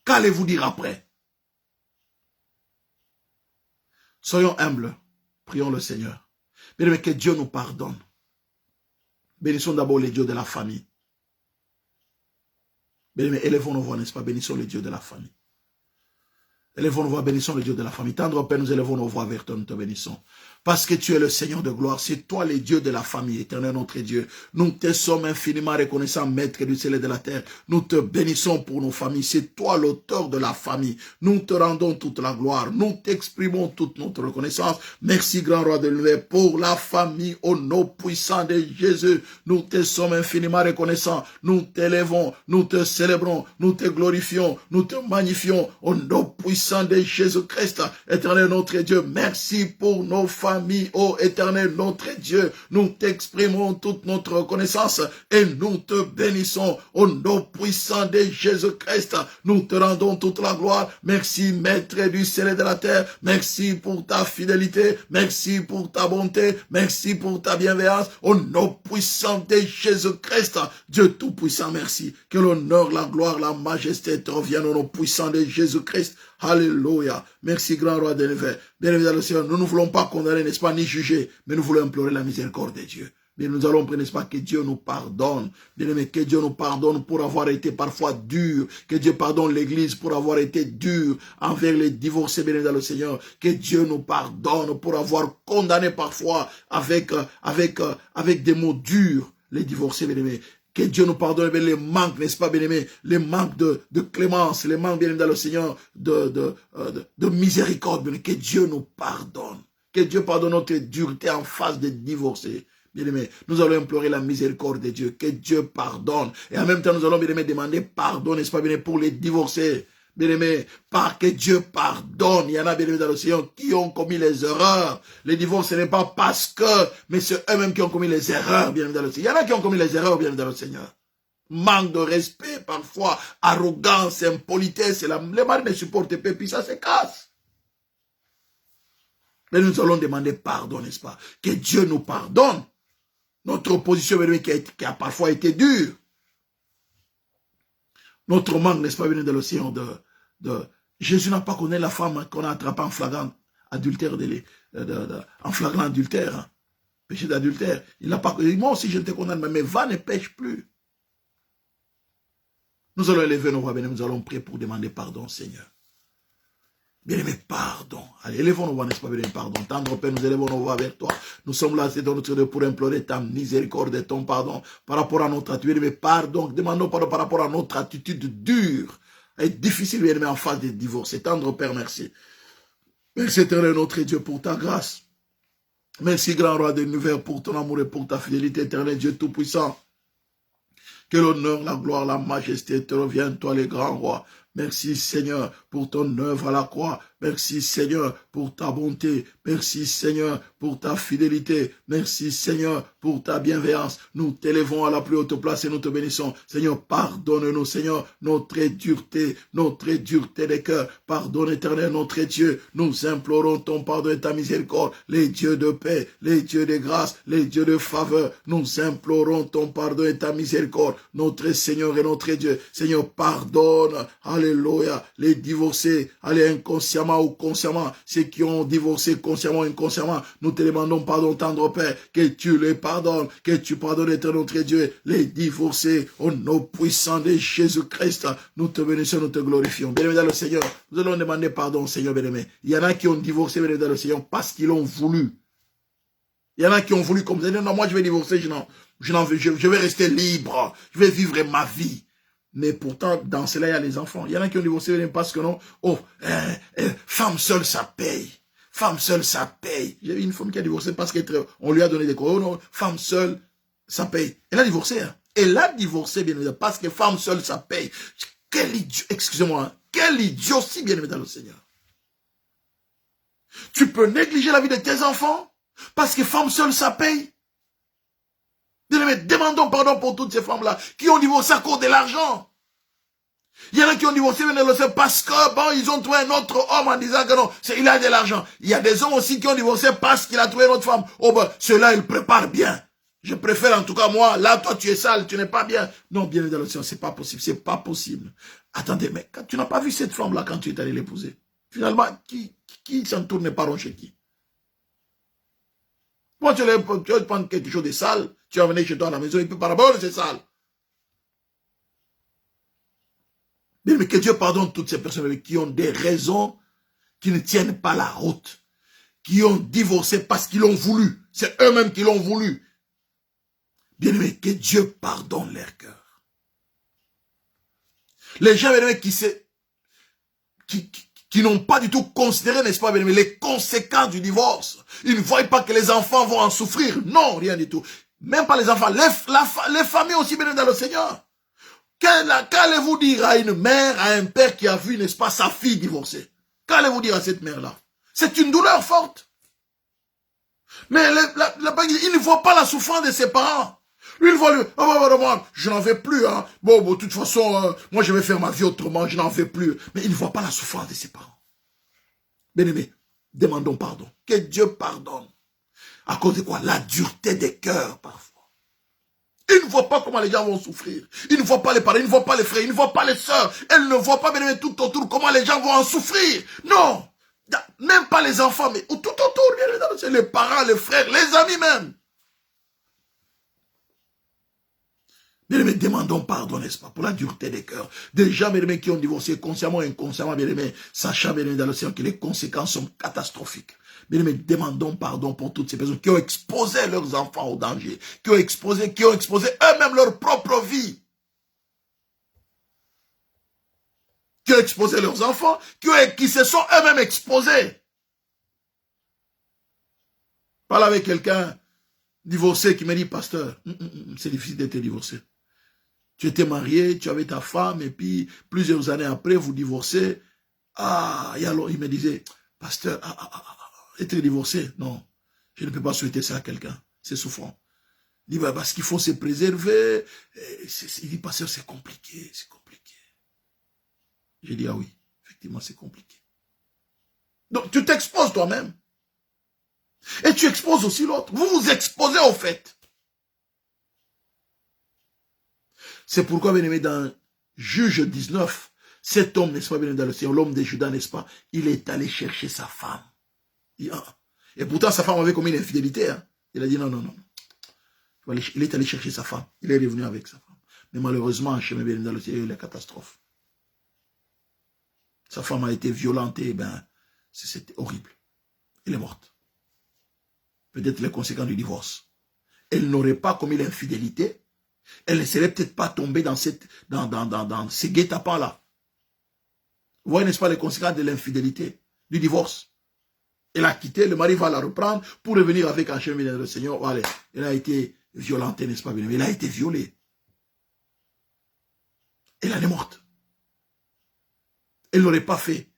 Qu'allez-vous dire après? Soyons humbles, prions le Seigneur. Mais que Dieu nous pardonne. Bénissons d'abord les dieux de la famille. Mais élevons nos voix, n'est-ce pas? Bénissons les dieux de la famille. Élevons nos voix, bénissons le Dieu de la famille. Tendre Père, nous élevons nos voix vers toi, nous te bénissons. Parce que tu es le Seigneur de gloire, c'est toi le Dieu de la famille, éternel notre Dieu. Nous te sommes infiniment reconnaissants, Maître du ciel et de la terre. Nous te bénissons pour nos familles, c'est toi l'auteur de la famille. Nous te rendons toute la gloire, nous t'exprimons toute notre reconnaissance. Merci, grand roi de l'univers, pour la famille au nom puissant de Jésus. Nous te sommes infiniment reconnaissants, nous t'élevons, nous te célébrons, nous te glorifions, nous te magnifions au nom puissant de Jésus-Christ, éternel notre Dieu. Merci pour nos familles, ô éternel notre Dieu. Nous t'exprimons toute notre reconnaissance et nous te bénissons au nom puissant de Jésus-Christ. Nous te rendons toute la gloire. Merci, Maître du ciel et de la terre. Merci pour ta fidélité. Merci pour ta bonté. Merci pour ta bienveillance. Au nom puissant de Jésus-Christ, Dieu tout-puissant, merci. Que l'honneur, la gloire, la majesté te reviennent au nom puissant de Jésus-Christ. Alléluia. Merci, grand roi de l'univers. Bien évidemment, Seigneur, nous ne voulons pas condamner, n'est-ce pas, ni juger, mais nous voulons implorer la miséricorde de Dieu. Mais nous allons prier, n'est-ce pas, que Dieu nous pardonne. Bien-aimé, que Dieu nous pardonne pour avoir été parfois dur. Que Dieu pardonne l'Église pour avoir été dur envers les divorcés, bien-aimé dans le Seigneur. Que Dieu nous pardonne pour avoir condamné parfois avec des mots durs les divorcés, bien-aimé. Que Dieu nous pardonne les manques, n'est-ce pas, bien-aimé, les manques de clémence, les manques, bien-aimé dans le Seigneur, de miséricorde, bien-aimé. Que Dieu nous pardonne. Que Dieu pardonne notre dureté en face des divorcés. Bien-aimé, nous allons implorer la miséricorde de Dieu, que Dieu pardonne. Et en même temps, nous allons, bien-aimé, demander pardon, n'est-ce pas, bien-aimé, pour les divorcés. Bien-aimé, que Dieu pardonne. Il y en a, bien-aimé, dans le Seigneur qui ont commis les erreurs. Les divorces, ce n'est pas parce que, mais c'est eux-mêmes qui ont commis les erreurs, bien-aimé, dans le Seigneur. Il y en a qui ont commis les erreurs, bien-aimé, dans le Seigneur. Manque de respect, parfois, arrogance, impolitesse, les maris ne supportent pas, puis ça se casse. Mais nous allons demander pardon, n'est-ce pas? Que Dieu nous pardonne. Notre opposition, qui a parfois été dure. Notre manque, n'est-ce pas, venu de l'océan Jésus n'a pas connu la femme qu'on a attrapée en flagrant adultère, en flagrant adultère, hein, péché d'adultère. Il n'a pas connu. Moi aussi, je te condamne, mais va, ne pêche plus. Nous allons élever nos voix, nous allons prier pour demander pardon, Seigneur. Bien-aimé, pardon. Allez, élevons nos voix, n'est-ce pas, bien-aimé, pardon. Tendre Père, nous élevons nos voix vers toi. Nous sommes là, c'est dans notre Dieu pour implorer ta miséricorde et ton pardon par rapport à notre attitude. Bien-aimé, pardon. Demandons pardon par rapport à notre attitude dure et difficile, bien-aimé, en face des divorces. Tendre Père, merci. Merci, éternel, notre Dieu, pour ta grâce. Merci, grand roi de l'univers, pour ton amour et pour ta fidélité, éternel Dieu tout-puissant. Que l'honneur, la gloire, la majesté te reviennent, toi, les grands rois. Merci Seigneur pour ton œuvre à la croix. Merci Seigneur pour ta bonté. Merci Seigneur pour ta fidélité. Merci Seigneur pour ta bienveillance. Nous t'élevons à la plus haute place et nous te bénissons. Seigneur, pardonne-nous Seigneur notre dureté des cœurs. Pardonne éternel notre Dieu. Nous implorons ton pardon et ta miséricorde. Les dieux de paix, les dieux de grâce, les dieux de faveur. Nous implorons ton pardon et ta miséricorde. Notre Seigneur et notre Dieu. Seigneur, pardonne. Alléluia, les divorcés, allez, inconsciemment ou consciemment, ceux qui ont divorcé consciemment ou inconsciemment, nous te demandons pardon, tendre Père, que tu les pardonnes, que tu pardonnes, éternel notre Dieu, les divorcés, au nom puissant de Jésus-Christ, nous te bénissons, nous te glorifions. Bien-aimé dans le Seigneur, nous allons demander pardon, Seigneur bien-aimé. Il y en a qui ont divorcé, bien-aimé dans le Seigneur, parce qu'ils l'ont voulu. Il y en a qui ont voulu comme ça, non, moi je vais divorcer, je vais rester libre, je vais vivre ma vie. Mais pourtant, dans cela, il y a les enfants. Il y en a qui ont divorcé parce que non. Oh, femme seule, ça paye. Femme seule, ça paye. J'ai vu une femme qui a divorcé parce qu'on lui a donné des cours. Oh non, femme seule, ça paye. Elle a divorcé. Hein. Elle a divorcé, bien évidemment, parce que femme seule, ça paye. Quel idiot, excusez-moi, hein, quel idiot si bien aimé dans le Seigneur. Tu peux négliger la vie de tes enfants parce que femme seule, ça paye. Demandons pardon pour toutes ces femmes-là qui ont divorcé à cause de l'argent. Il y en a qui ont divorcé parce que, bon, ils ont trouvé un autre homme en disant que non, il a de l'argent. Il y a des hommes aussi qui ont divorcé parce qu'il a trouvé une autre femme. Oh ben, ceux-là, ils préparent bien. Je préfère en tout cas, moi, là, toi, tu es sale, tu n'es pas bien. Non, bien dans le Seigneur, c'est pas possible, c'est pas possible. Attendez, mais quand tu n'as pas vu cette femme-là quand tu es allé l'épouser. Finalement, qui s'en tourne pas rond chez qui? Moi, tu vas prendre quelque chose de sale, tu vas venir chez toi à la maison, il peut pas bon, c'est sale. Mais que Dieu pardonne toutes ces personnes qui ont des raisons qui ne tiennent pas la route, qui ont divorcé parce qu'ils l'ont voulu. C'est eux-mêmes qui l'ont voulu. Bien aimé, que Dieu pardonne leur cœur. Les gens, bien aimé, qui n'ont pas du tout considéré, n'est-ce pas, bien aimé, les conséquences du divorce. Ils ne voient pas que les enfants vont en souffrir. Non, rien du tout. Même pas les enfants, les familles aussi, bien aimé, dans le Seigneur. Qu'allez-vous dire à une mère, à un père qui a vu, n'est-ce pas, sa fille divorcée? Qu'allez-vous dire à cette mère-là? C'est une douleur forte. Mais il ne voit pas la souffrance de ses parents. Lui, il voit lui, je n'en vais plus. Hein. Bon, de toute façon, moi, je vais faire ma vie autrement, je n'en vais plus. Mais il ne voit pas la souffrance de ses parents. Bien-aimés, demandons pardon. Que Dieu pardonne. À cause de quoi? La dureté des cœurs, parfois. Ils ne voient pas comment les gens vont souffrir. Ils ne voient pas les parents, ils ne voient pas les frères, ils ne voient pas les sœurs. Elles ne voient pas, bien tout autour, comment les gens vont en souffrir. Non. Même pas les enfants, mais tout autour, les parents, les frères, les amis même. Bien-aimés, demandons pardon, n'est-ce pas, pour la dureté des cœurs. Des gens, bien-aimés, qui ont divorcé consciemment ou inconsciemment, bien-aimés, sachant, bien-aimés, dans le Seigneur, que les conséquences sont catastrophiques. Bien-aimés, demandons pardon pour toutes ces personnes qui ont exposé leurs enfants au danger, qui ont exposé eux-mêmes leur propre vie. Qui ont exposé leurs enfants, qui se sont eux-mêmes exposés. Parle avec quelqu'un divorcé qui me dit, pasteur, c'est difficile d'être divorcé. Tu étais marié, tu avais ta femme, et puis plusieurs années après, vous divorcez. Et alors il me disait, pasteur, être divorcé, non, je ne peux pas souhaiter ça à quelqu'un, c'est souffrant. Il dit, parce qu'il faut se préserver. Il dit, pasteur, c'est compliqué, c'est compliqué. J'ai dit, ah oui, effectivement, c'est compliqué. Donc, tu t'exposes toi-même. Et tu exposes aussi l'autre. Vous vous exposez au fait. C'est pourquoi, bien aimé, dans Juge 19, cet homme, n'est-ce pas, bien aimé, dans le Seigneur, l'homme de Juda, n'est-ce pas, il est allé chercher sa femme. Et pourtant, sa femme avait commis une infidélité. Hein. Il a dit, non. Il est allé chercher sa femme. Il est revenu avec sa femme. Mais malheureusement, en chemin, bien aimé, dans le Seigneur, il y a eu la catastrophe. Sa femme a été violentée, c'était horrible. Elle est morte. Peut-être les conséquences du divorce. Elle n'aurait pas commis l'infidélité. Elle ne serait peut-être pas tombée dans ces guet-apens-là. Vous voyez, n'est-ce pas, les conséquences de l'infidélité, du divorce. Elle a quitté, le mari va la reprendre pour revenir avec un chemin le Seigneur. Voilà, elle a été violentée, n'est-ce pas, bien aimé. Elle a été violée. Elle en est morte. Elle n'aurait pas fait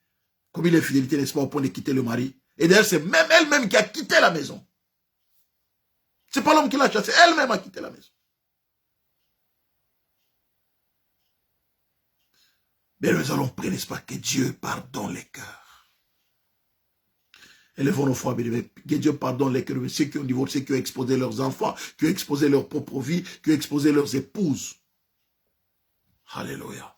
commis l'infidélité, n'est-ce pas, au point de quitter le mari. Et d'ailleurs, c'est même elle-même qui a quitté la maison. C'est pas l'homme qui l'a chassée, elle-même a quitté la maison. Mais nous allons prier, n'est-ce pas, que Dieu pardonne les cœurs. Élevons nos foi, que Dieu pardonne les cœurs de ceux qui ont divorcé, qui ont exposé leurs enfants, qui ont exposé leur propre vie, qui ont exposé leurs épouses. Alléluia.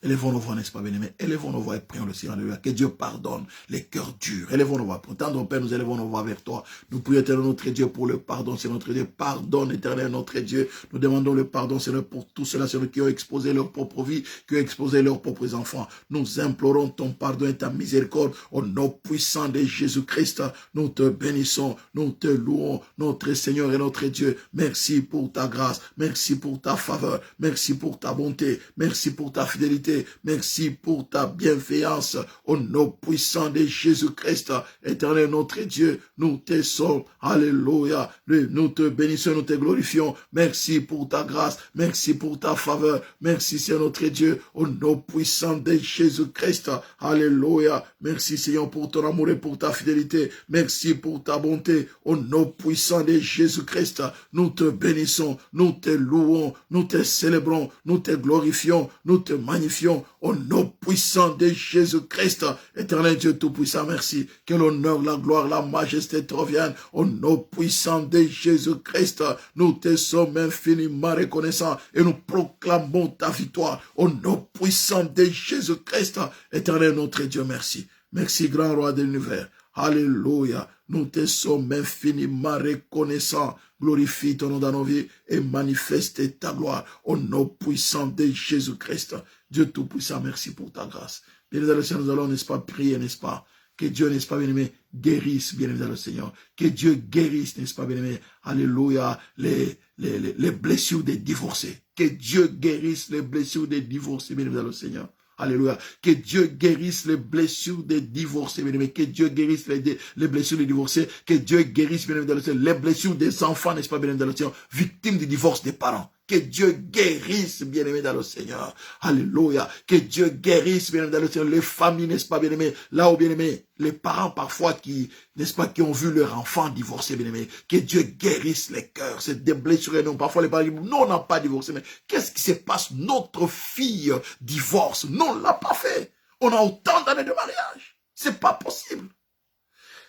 Élevons nos voix, n'est-ce pas, bien-aimés? Élevons nos voix et prions le Seigneur. Alléluia. Que Dieu pardonne les cœurs durs. Élevons nos voix. Pour tendre Père, nous élevons nos voix vers toi. Nous prions, éternel notre Dieu, pour le pardon, c'est notre Dieu. Pardonne, éternel notre Dieu. Nous demandons le pardon, Seigneur, pour tous ceux-là, qui ont exposé leur propre vie, qui ont exposé leurs propres enfants. Nous implorons ton pardon et ta miséricorde au nom puissant de Jésus-Christ. Nous te bénissons, nous te louons, notre Seigneur et notre Dieu. Merci pour ta grâce. Merci pour ta faveur. Merci pour ta bonté. Merci pour ta fidélité. Merci pour ta bienveillance au nom puissant de Jésus-Christ, éternel notre Dieu, nous te sommes, alléluia, nous te bénissons, nous te glorifions, merci pour ta grâce, merci pour ta faveur, merci Seigneur notre Dieu, au nom puissant de Jésus-Christ, alléluia, merci Seigneur pour ton amour et pour ta fidélité, merci pour ta bonté, au nom puissant de Jésus-Christ, nous te bénissons, nous te louons, nous te célébrons, nous te glorifions, nous te magnifions, au nom puissant de Jésus-Christ, éternel Dieu tout-puissant, merci, que l'honneur, la gloire, la majesté te reviennent, au nom puissant de Jésus-Christ, nous te sommes infiniment reconnaissants et nous proclamons ta victoire, au nom puissant de Jésus-Christ, éternel notre Dieu, merci, merci grand roi de l'univers, alléluia, nous te sommes infiniment reconnaissants. Glorifie ton nom dans nos vies et manifeste ta gloire au nom puissant de Jésus-Christ. Dieu Tout-Puissant, merci pour ta grâce. Bien-aimés dans le Seigneur, nous allons, n'est-ce pas, prier, n'est-ce pas, que Dieu, n'est-ce pas, bien-aimé, guérisse, bien-aimé dans le Seigneur. Que Dieu guérisse, n'est-ce pas, bien-aimé, alléluia, les blessures des divorcés. Que Dieu guérisse les blessures des divorcés, bien-aimé dans le Seigneur. Alléluia. Que Dieu guérisse les blessures des divorcés, bien-aimés. Que Dieu guérisse les blessures des divorcés. Que Dieu guérisse, bien-aimé dans le Seigneur, les blessures des enfants, n'est-ce pas, bien-aimé dans le Seigneur, victimes du divorce des parents. Que Dieu guérisse, bien-aimé dans le Seigneur. Alléluia. Que Dieu guérisse, bien-aimé dans le Seigneur, les familles, n'est-ce pas, bien-aimé, là où, bien-aimé, les parents parfois qui, n'est-ce pas, qui ont vu leur enfant divorcer, bien-aimé. Que Dieu guérisse les cœurs. C'est des blessures énormes. Parfois les parents disent, non, on n'a pas divorcé, mais qu'est-ce qui se passe? Notre fille divorce. Non, on ne l'a pas fait. On a autant d'années de mariage. C'est pas possible.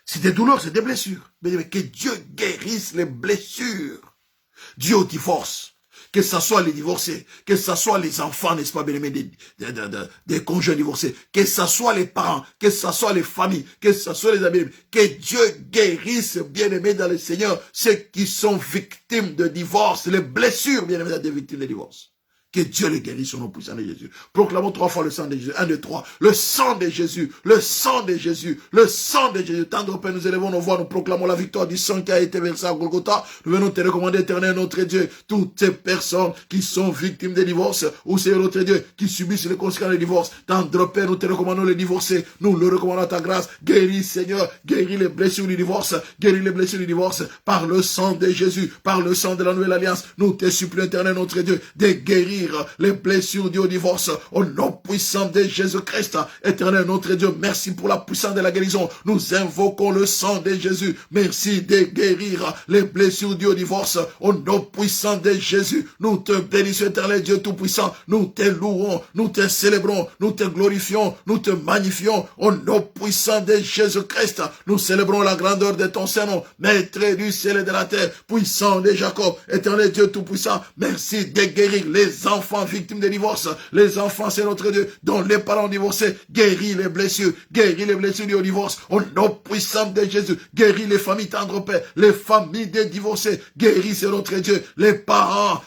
C'est des douleurs, c'est des blessures. Mais que Dieu guérisse les blessures dues au divorce. que ce soit les divorcés, que ce soit les enfants, n'est-ce pas, bien-aimés, des conjoints divorcés, que ce soit les parents, que ce soit les familles, que ce soit les amis, que Dieu guérisse, bien-aimés dans le Seigneur, ceux qui sont victimes de divorce, les blessures, bien-aimés, des victimes de divorce. Que Dieu les guérisse au nom puissant de Jésus. Proclamons 3 fois le sang de Jésus. 1, 2, 3. Le sang de Jésus. Le sang de Jésus. Le sang de Jésus. Tendre Père, nous élevons nos voix. Nous proclamons la victoire du sang qui a été versé à Golgotha. Nous venons te recommander, éternel, notre Dieu. Toutes ces personnes qui sont victimes de divorce, ou c'est notre Dieu, qui subissent les conséquences du divorce. Tendre Père, nous te recommandons les divorcés. Nous le recommandons à ta grâce. Guéris, Seigneur. Guéris les blessures du divorce. Guéris les blessures du divorce. Par le sang de Jésus. Par le sang de la nouvelle alliance. Nous te supplions, éternel, notre Dieu, de guérir les blessures dues au divorce, au nom puissant de Jésus-Christ. Éternel notre Dieu, merci pour la puissance de la guérison. Nous invoquons le sang de Jésus. Merci de guérir les blessures dues au divorce, au nom puissant de Jésus. Nous te bénissons, éternel Dieu tout-puissant. Nous te louons, nous te célébrons, nous te glorifions, nous te magnifions, au nom puissant de Jésus-Christ. Nous célébrons la grandeur de ton Saint-Nom, maître du ciel et de la terre, puissant de Jacob. Éternel Dieu tout-puissant, merci de guérir les enfants victimes de divorce, les enfants, c'est notre Dieu, dont les parents divorcés, guéris les blessures du divorce, au nom puissant de Jésus, guéris les familles tendre Père, les familles des divorcés, guéris, c'est notre Dieu, les parents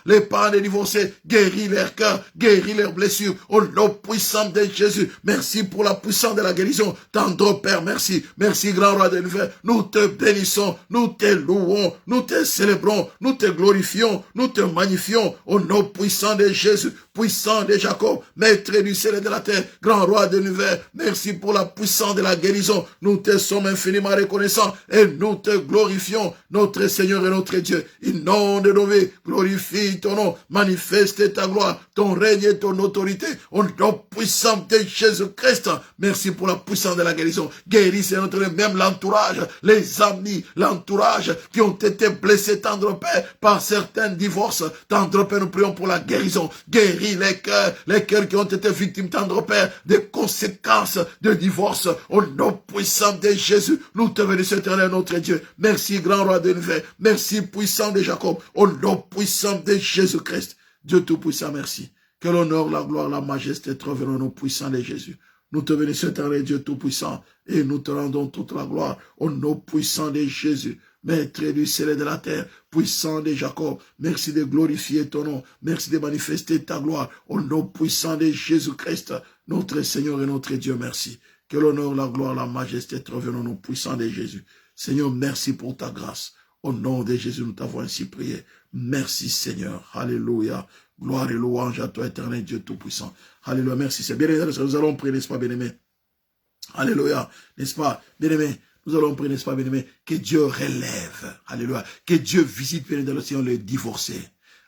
des divorcés, guéris leur cœur, guéris leurs blessures, au nom puissant de Jésus. Merci pour la puissance de la guérison, tendre Père, merci, merci grand roi de l'univers, nous te bénissons, nous te louons, nous te célébrons, nous te glorifions, nous te magnifions, au nom puissant de Jésus, puissant de Jacob, maître du ciel et de la terre, grand roi de l'univers, merci pour la puissance de la guérison. Nous te sommes infiniment reconnaissants et nous te glorifions, notre Seigneur et notre Dieu. Inonde nos vies, glorifie ton nom, manifeste ta gloire, ton règne et ton autorité, au nom puissant de Jésus-Christ. Merci pour la puissance de la guérison. Guérissez notre même l'entourage, les amis, l'entourage qui ont été blessés, tendre Père, par certains divorces. Tendre Père, nous prions pour la guérison. Guéris les cœurs qui ont été victimes, tendre Père, des conséquences de divorce. Au nom puissant de Jésus, nous te bénissons, éternel notre Dieu. Merci, grand roi de l'univers. Merci, puissant de Jacob. Au nom puissant de Jésus-Christ. Dieu tout-puissant, merci. Que l'honneur, la gloire, la majesté te reviennent au nom puissant de Jésus. Nous te bénissons, éternel Dieu tout-puissant, et nous te rendons toute la gloire au nom puissant de Jésus. Maître du ciel et de la terre, puissant de Jacob, merci de glorifier ton nom, merci de manifester ta gloire au nom puissant de Jésus-Christ, notre Seigneur et notre Dieu, merci. Que l'honneur, la gloire, la majesté te reviennent au nom puissant de Jésus. Seigneur, merci pour ta grâce. Au nom de Jésus, nous t'avons ainsi prié. Merci Seigneur. Alléluia. Gloire et louange à toi, éternel Dieu tout-puissant. Alléluia. Merci. C'est bien aimé. Nous allons prier, n'est-ce pas, bien-aimé? Alléluia. N'est-ce pas, bien-aimé? Nous allons prier, n'est-ce pas, bien-aimé? Que Dieu relève. Alléluia. Que Dieu visite, bien dans le Seigneur, les divorcés.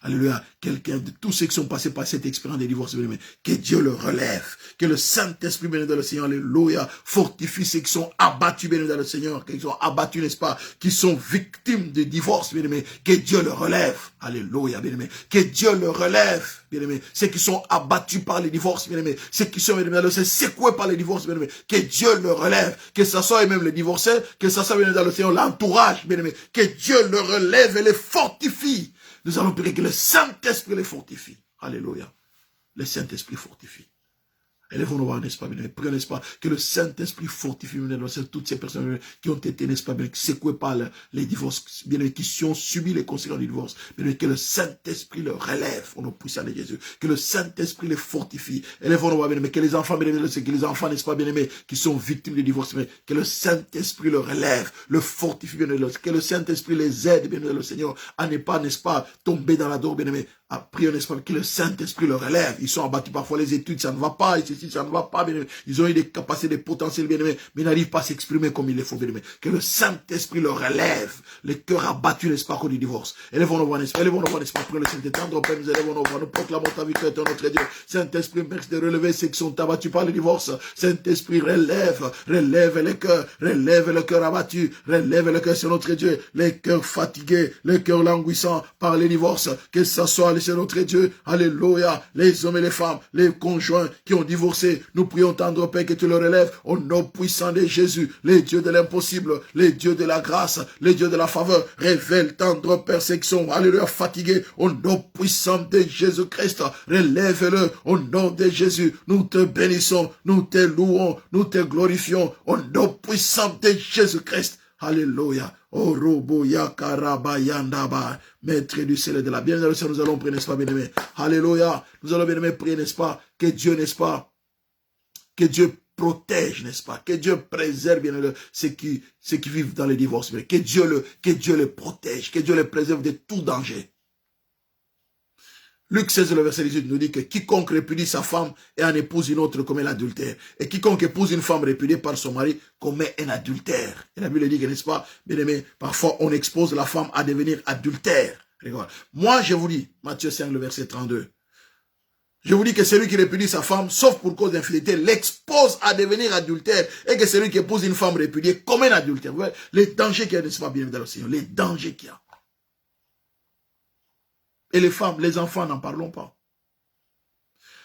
Alléluia. Quelqu'un de tous ceux qui sont passés par cette expérience de divorce, bien-aimé, que Dieu le relève. Que le Saint-Esprit, bien dans le Seigneur, alléluia, fortifie ceux qui sont abattus, bien dans le Seigneur, qui sont abattus, n'est-ce pas, qui sont victimes de divorce, bien-aimé. Que Dieu le relève. Alléluia, bien-aimé. Que Dieu le relève, bien-aimé. Ceux qui sont abattus par les divorces, bien-aimé. Ceux qui sont, bien-aimé, secoués par les divorces, bien-aimé. Que Dieu le relève. Que ce soit même les divorcés, que ce soit, bien dans le Seigneur, l'entourage, bien-aimé. Que Dieu le relève et les fortifie. Nous allons prier que le Saint-Esprit les fortifie. Alléluia. Le Saint-Esprit fortifie. Élevons-nous voir, n'est-ce pas, bien, prions, n'est-ce pas, que le Saint-Esprit fortifie, toutes ces personnes qui ont été, n'est-ce pas, bien, secouées par les divorces, bien, qui ont subi les conséquences du divorce, bien, que le Saint-Esprit le relève, au nom puissant de Jésus, que le Saint-Esprit les fortifie. Élevons-nous voir, bien, que les enfants, bien, que les enfants, n'est-ce pas, bien aimés, qui sont victimes du divorce, bien, que le Saint-Esprit le relève, le fortifie, bien, que le Saint-Esprit les aide, bien, le Seigneur, à ne pas, n'est-ce pas, tomber dans la dor, bien aimé, à prier, n'est-ce pas, que le Saint-Esprit le relève. Ils sont abattus parfois les études, ça ne va pas, et ceci, ça ne va pas, bien aimé. Ils ont eu des capacités, des potentiels, bien aimé, mais ils n'arrivent pas à s'exprimer comme il le faut, bien aimé. Que le Saint-Esprit le relève. Les cœurs abattus, n'est-ce pas, du divorce. Élevons-nous voir, n'est-ce pas, n'est-ce pas, prions le Saint-Esprit, tendre Père, nous élevons-nous voir, nous proclamons ta victoire, notre Dieu. Saint-Esprit, merci de relever ceux qui sont abattus par le divorce. Saint-Esprit, relève les cœurs abattus, relève les cœurs, c'est notre Dieu, les cœurs fatigués, les cœurs languissants par les divorces, que ça soit, c'est notre Dieu, alléluia, les hommes et les femmes, les conjoints qui ont divorcé, divorcés. Nous prions, tendre Père, que tu le relèves au nom puissant de Jésus, les dieux de l'impossible, les dieux de la grâce, les dieux de la faveur. Révèle, tendre Père, ceux qui sont, alléluia, fatigués, au nom puissant de Jésus-Christ. Relève-le au nom de Jésus. Nous te bénissons, nous te louons, nous te glorifions au nom puissant de Jésus-Christ. Alléluia. Oh, robo yakarabayandaba. Maître du ciel et de la bien, nous allons prier, n'est-ce pas, bien-aimé? Alléluia. Nous allons, bien-aimé, prier, n'est-ce pas? Que Dieu, n'est-ce pas? Que Dieu protège, n'est-ce pas? Que Dieu préserve, bien-aimé, ceux qui vivent dans le divorce. Que Dieu le protège, que Dieu le préserve de tout danger. Luc 16, le verset 18 nous dit que quiconque répudie sa femme et en épouse une autre commet l'adultère. Et quiconque épouse une femme répudiée par son mari commet un adultère. Et la Bible dit que, n'est-ce pas, bien aimé, parfois on expose la femme à devenir adultère. Regarde. Moi, je vous dis, Matthieu 5, le verset 32, je vous dis que celui qui répudie sa femme, sauf pour cause d'infidélité, l'expose à devenir adultère. Et que celui qui épouse une femme répudiée commet un adultère. Vous voyez, les dangers qu'il y a, n'est-ce pas, bien aimé dans le Seigneur, les dangers qu'il y a. Et les femmes, les enfants, n'en parlons pas.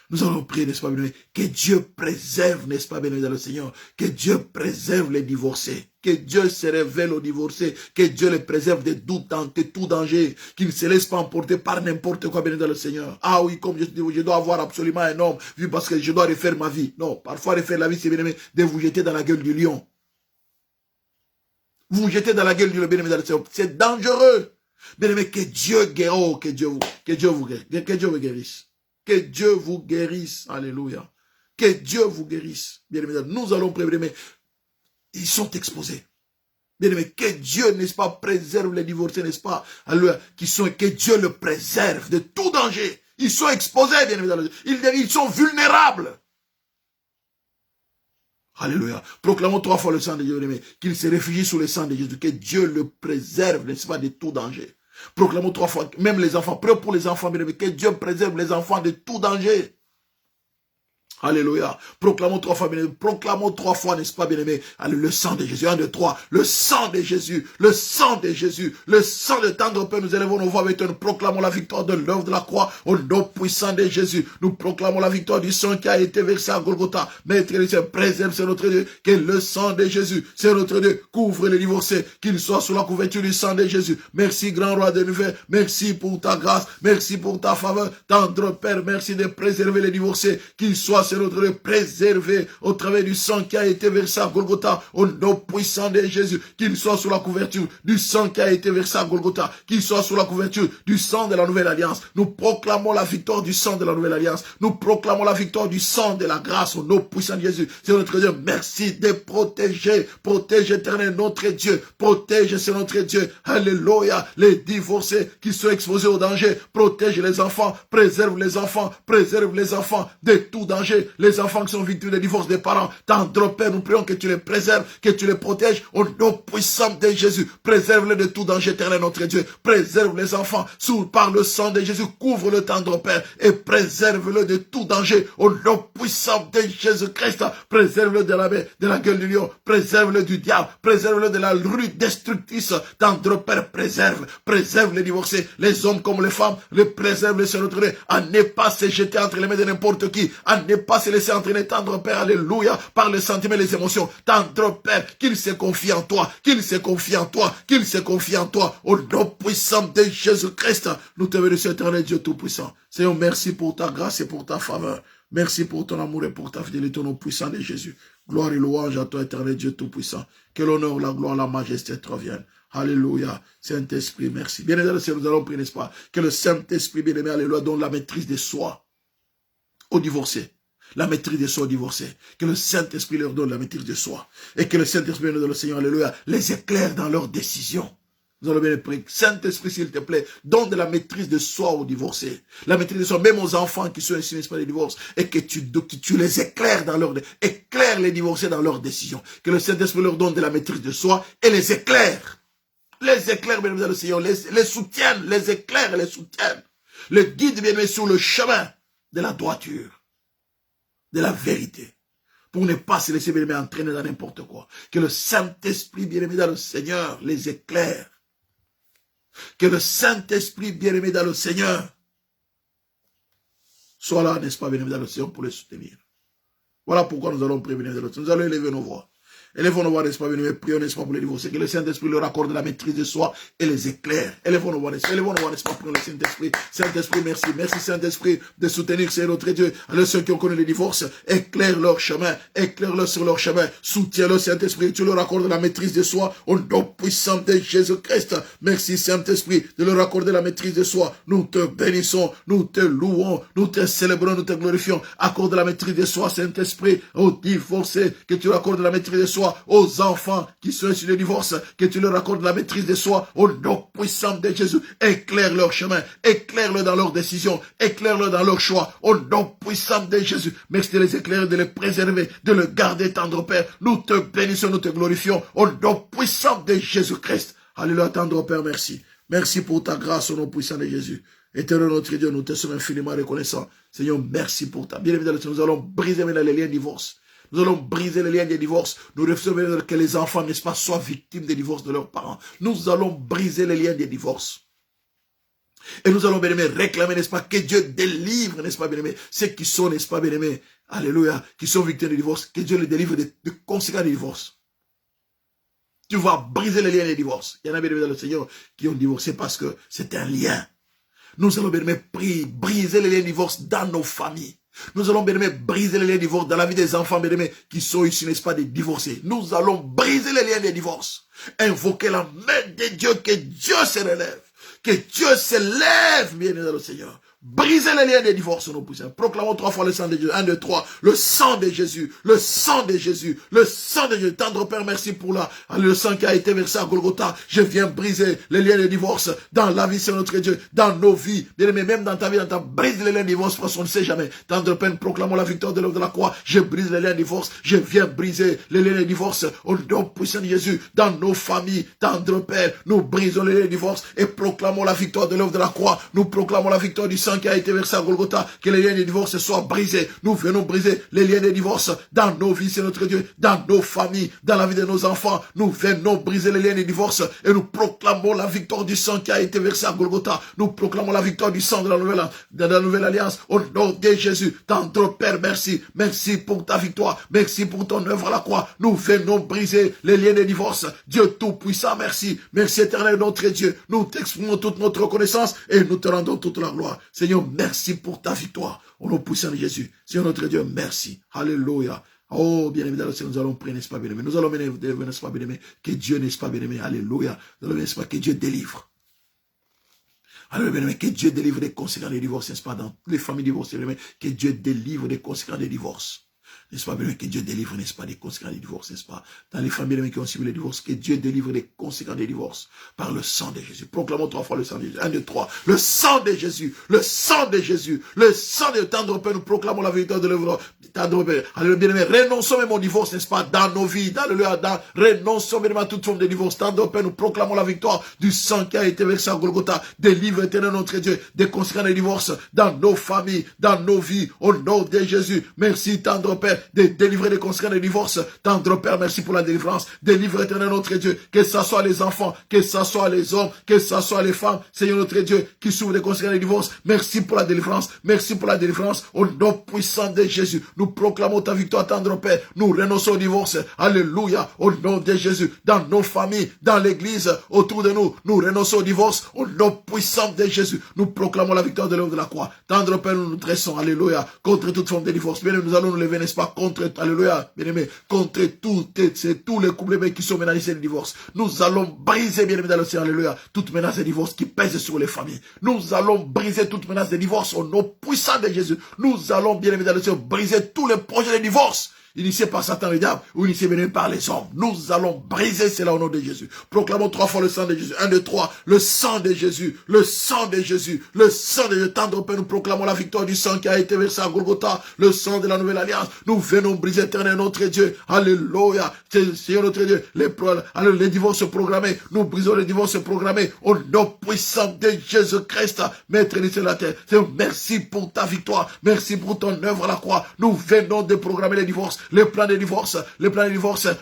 Nous allons prier, n'est-ce pas, bien-aimé, que Dieu préserve, n'est-ce pas, bien-aimé dans le Seigneur, que Dieu préserve les divorcés, que Dieu se révèle aux divorcés, que Dieu les préserve de tout danger, qu'ils ne se laissent pas emporter par n'importe quoi, bien-aimé dans le Seigneur. Ah oui, comme je dois avoir absolument un homme, vu parce que je dois refaire ma vie. Non, parfois refaire la vie, c'est, bien-aimé, de vous jeter dans la gueule du lion. Vous vous jetez dans la gueule du lion, bien-aimé dans le Seigneur. C'est dangereux. Bien-aimé, que Dieu guérisse, que Dieu vous guérisse. Que Dieu vous guérisse. Alléluia. Que Dieu vous guérisse. Bien-aimé, nous allons prier, bien-aimé. Ils sont exposés. Bien-aimé, que Dieu, n'est-ce pas, préserve les divorcés, n'est-ce pas, que Dieu le préserve de tout danger. Ils sont exposés, bien-aimé. Ils sont vulnérables. Alléluia. Proclamons 3 fois le sang de Dieu, bien-aimé. Qu'il se réfugie sous le sang de Jésus. Que Dieu le préserve, n'est-ce pas, de tout danger. Proclamons 3 fois, même les enfants, prions pour les enfants, bien-aimés, que Dieu préserve les enfants de tout danger. Alléluia. Proclamons 3 fois, bien-aimé. Proclamons 3 fois, n'est-ce pas, bien-aimé, le sang de Jésus. 1, 2, 3. Le sang de Jésus. Le sang de Jésus. Le sang de tendre Père. Nous élevons nos voix avec toi. Nous proclamons la victoire de l'œuvre de la croix au nom puissant de Jésus. Nous proclamons la victoire du sang qui a été versé à Golgotha. Maître du ciel, préserve, c'est notre Dieu. Que le sang de Jésus, c'est notre Dieu, couvre les divorcés. Qu'ils soient sous la couverture du sang de Jésus. Merci, grand roi de l'univers. Merci pour ta grâce. Merci pour ta faveur. Tendre Père, merci de préserver les divorcés. Qu'ils soient, c'est notre Dieu, préservé au travers du sang qui a été versé à Golgotha, au nom puissant de Jésus, qu'il soit sous la couverture du sang qui a été versé à Golgotha, qu'il soit sous la couverture du sang de la nouvelle alliance. Nous proclamons la victoire du sang de la nouvelle alliance. Nous proclamons la victoire du sang de la grâce au nom puissant de Jésus. C'est notre Dieu. Merci de protéger. Protège éternel notre Dieu. Protège, c'est notre Dieu. Alléluia. Les divorcés qui sont exposés au danger. Protège les enfants. Préserve les enfants. Préserve les enfants de tout danger. Les enfants qui sont victimes de divorce des parents, tendre Père, nous prions que tu les préserves, que tu les protèges au nom puissant de Jésus. Préserve-les de tout danger éternel, notre Dieu. Préserve les enfants par le sang de Jésus. Couvre-le, tendre Père, et préserve-le de tout danger au nom puissant de Jésus-Christ. Préserve-le de la gueule du lion. Préserve-le du diable. Préserve-le de la rue destructrice. Tendre Père, préserve les divorcés, les hommes comme les femmes. Les préserve, sur notre Dieu. À ne pas se jeter entre les mains de n'importe qui. À ne pas se laisser entraîner, tendre Père, alléluia, par les sentiments et les émotions. Tendre Père, qu'il se confie en toi, qu'il se confie en toi, qu'il se confie en toi, au nom puissant de Jésus-Christ. Nous te bénissons, éternel Dieu Tout-Puissant. Seigneur, merci pour ta grâce et pour ta faveur. Merci pour ton amour et pour ta fidélité au nom puissant de Jésus. Gloire et louange à toi, éternel Dieu Tout-Puissant. Que l'honneur, la gloire, la majesté te reviennent. Alléluia. Saint-Esprit, merci. Bien aimé, nous allons prier, n'est-ce pas? Que le Saint-Esprit, bien aimé, alléluia, donne la maîtrise de soi aux divorcés. La maîtrise de soi aux divorcés. Que le Saint-Esprit leur donne la maîtrise de soi. Et que le Saint-Esprit, le Seigneur, alléluia, les éclaire dans leurs décisions. Nous allons bien prier. Saint-Esprit, s'il te plaît, donne de la maîtrise de soi aux divorcés. La maîtrise de soi, même aux enfants qui sont ici, n'est-ce pas, des divorces. Et que tu les éclaires dans leur, éclaire les divorcés dans leurs décisions. Que le Saint-Esprit leur donne de la maîtrise de soi et les éclaire. Les éclaire, bien aimé, le Seigneur, les soutiennent, les éclaire et les soutiennent. Le guide, bien aimé, sur le chemin de la droiture, de la vérité, pour ne pas se laisser, bien aimé, entraîner dans n'importe quoi. Que le Saint-Esprit, bien aimé, dans le Seigneur, les éclaire. Que le Saint-Esprit, bien aimé, dans le Seigneur, soit là, n'est-ce pas, bien aimé, dans le Seigneur, pour les soutenir. Voilà pourquoi nous allons prévenir de l'autre. Nous allons élever nos voix. Élevons nos voix, n'est-ce pas, mais prions, n'est-ce pas, pour les divorcés. Que le Saint-Esprit leur accorde la maîtrise de soi et les éclaire. Élevons nos voix, n'est-ce pas, prions le Saint-Esprit. Saint-Esprit, merci. Merci, Saint-Esprit, de soutenir, c'est notre Dieu. Alors, ceux qui ont connu les divorces, éclaire leur chemin. Éclaire-le sur leur chemin. Soutiens-le, Saint-Esprit. Tu leur accordes la maîtrise de soi au nom puissant de Jésus-Christ. Merci, Saint-Esprit, de leur accorder la maîtrise de soi. Nous te bénissons, nous te louons, nous te célébrons, nous te glorifions. Accorde la maîtrise de soi, Saint-Esprit, aux divorcés, que tu leur accordes la maîtrise de soi. Aux enfants qui sont sur le divorce, que tu leur accordes la maîtrise de soi au nom puissant de Jésus. Éclaire leur chemin, éclaire-le dans leurs décisions, éclaire-le dans leurs choix, au nom puissant de Jésus. Merci de les éclairer, de les préserver, de le garder, tendre Père. Nous te bénissons, nous te glorifions, au nom puissant de Jésus-Christ. Alléluia, tendre Père, merci. Merci pour ta grâce au nom puissant de Jésus. Éternel notre Dieu, nous te sommes infiniment reconnaissants. Seigneur, merci pour ta bien-aimée. Nous allons briser maintenant les liens de divorce. Nous allons briser les liens des divorces. Nous refusons que les enfants, n'est-ce pas, soient victimes des divorces de leurs parents. Nous allons briser les liens des divorces. Et nous allons, bien-aimés, réclamer, n'est-ce pas, que Dieu délivre, n'est-ce pas, bien-aimés, ceux qui sont, n'est-ce pas, bien-aimés, alléluia, qui sont victimes des divorces, que Dieu les délivre des conséquences des divorces. Tu vas briser les liens des divorces. Il y en a, bien-aimés, dans le Seigneur qui ont divorcé parce que c'est un lien. Nous allons, bien-aimés, briser les liens des divorces dans nos familles. Nous allons, bien-aimés, briser les liens de divorce dans la vie des enfants, bien-aimés, qui sont issus, n'est-ce pas, des divorcés. Nous allons briser les liens des divorces. Invoquer la main de Dieu, que Dieu se relève. Que Dieu se lève, bien-aimé, dans le Seigneur. Brisez les liens des divorces, nos puissants. Proclamons 3 fois le sang de Dieu. 1, 2, 3. Le sang de Jésus. Le sang de Jésus. Le sang de Dieu. Tendre Père, merci pour le sang qui a été versé à Golgotha. Je viens briser les liens de divorce dans la vie, c'est notre Dieu. Dans nos vies. Bien aimé, même dans ta vie, brise les liens de divorce parce qu'on ne sait jamais. Tendre Père, proclamons la victoire de l'œuvre de la croix. Je brise les liens de divorce. Je viens briser les liens de divorce au nom puissant de Jésus. Dans nos familles. Tendre Père, nous brisons les liens de divorce et proclamons la victoire de l'œuvre de la croix. Nous proclamons la victoire du sang qui a été versé à Golgotha, que les liens de divorce soient brisés. Nous venons briser les liens de divorce dans nos vies, c'est notre Dieu, dans nos familles, dans la vie de nos enfants. Nous venons briser les liens de divorce et nous proclamons la victoire du sang qui a été versé à Golgotha. Nous proclamons la victoire du sang de la nouvelle alliance au nom de Jésus. Tendre Père, merci. Merci pour ta victoire. Merci pour ton œuvre à la croix. Nous venons briser les liens de divorce. Dieu Tout-Puissant, merci. Merci éternel notre Dieu. Nous t'exprimons toute notre reconnaissance et nous te rendons toute la gloire. Seigneur, merci pour ta victoire. Au nom puissant de Jésus. Seigneur notre Dieu, merci. Alléluia. Oh, bien-aimé, nous allons prier, n'est-ce pas, bien-aimé. Nous allons mener, n'est-ce pas, bien-aimé, que Dieu, n'est-ce pas, bien-aimé. Alléluia. Nous allons, n'est-ce pas, que Dieu délivre. Alors, bien-aimé, que Dieu délivre des conséquences des divorces, n'est-ce pas, dans les familles divorcées, bien-aimé, que Dieu délivre des conséquences des divorces. N'est-ce pas, bien, que Dieu délivre, n'est-ce pas, des conséquences des divorces, n'est-ce pas? Dans les familles qui ont subi les divorces, que Dieu délivre des conséquences des divorces par le sang de Jésus. Proclamons 3 fois le sang de Jésus. 1, 2, 3. Le sang de Jésus. Le sang de Jésus. Le sang de tendre Père. Nous proclamons la victoire de l'œuvre. Tendre Père. Alléluia, bien-aimé. Renonçons même au divorce, n'est-ce pas? Dans nos vies. Renonçons même à toute forme de divorce. Tendre Père. Nous proclamons la victoire du sang qui a été versé à Golgotha. Délivre éternel notre Dieu des conséquences des divorces dans nos familles, dans nos vies. Au nom de Jésus. Merci, tendre Père, de délivrer des conséquences des divorces. Tendre Père, merci pour la délivrance. Délivre éternel notre Dieu, que ce soit les enfants, que ce soit les hommes, que ce soit les femmes, Seigneur notre Dieu, qui souffrent des conséquences des divorces. Merci pour la délivrance. Merci pour la délivrance. Au nom puissant de Jésus, nous proclamons ta victoire, tendre Père. Nous renonçons au divorce. Alléluia. Au nom de Jésus, dans nos familles, dans l'église, autour de nous, nous renonçons au divorce. Au nom puissant de Jésus, nous proclamons la victoire de l'œuvre de la croix. Tendre Père, nous nous dressons, alléluia, contre toute forme de divorce. Bien, nous allons nous lever, n'est-ce pas, contre, alléluia, bien aimé, contre tous les couples qui sont menacés de divorce. Nous allons briser, bien aimé, dans le ciel, alléluia, toute menace de divorce qui pèse sur les familles. Nous allons briser toute menace de divorce au nom puissant de Jésus. Nous allons, bien aimé, dans le ciel, briser tous les projets de divorce initié par Satan le diable ou initié par les hommes. Nous allons briser cela au nom de Jésus. Proclamons 3 fois le sang de Jésus. 1, 2, 3. Le sang de Jésus. Le sang de Jésus. Le sang de Jésus. Tendre Père, nous proclamons la victoire du sang qui a été versé à Golgotha. Le sang de la nouvelle alliance. Nous venons briser éternel notre Dieu. Alléluia. Seigneur notre Dieu. Les divorces programmés. Nous brisons les divorces programmés au nom puissant de Jésus-Christ. Maître de la terre. Seigneur, merci pour ta victoire. Merci pour ton œuvre à la croix. Nous venons de programmer les divorces. les plans de divorce,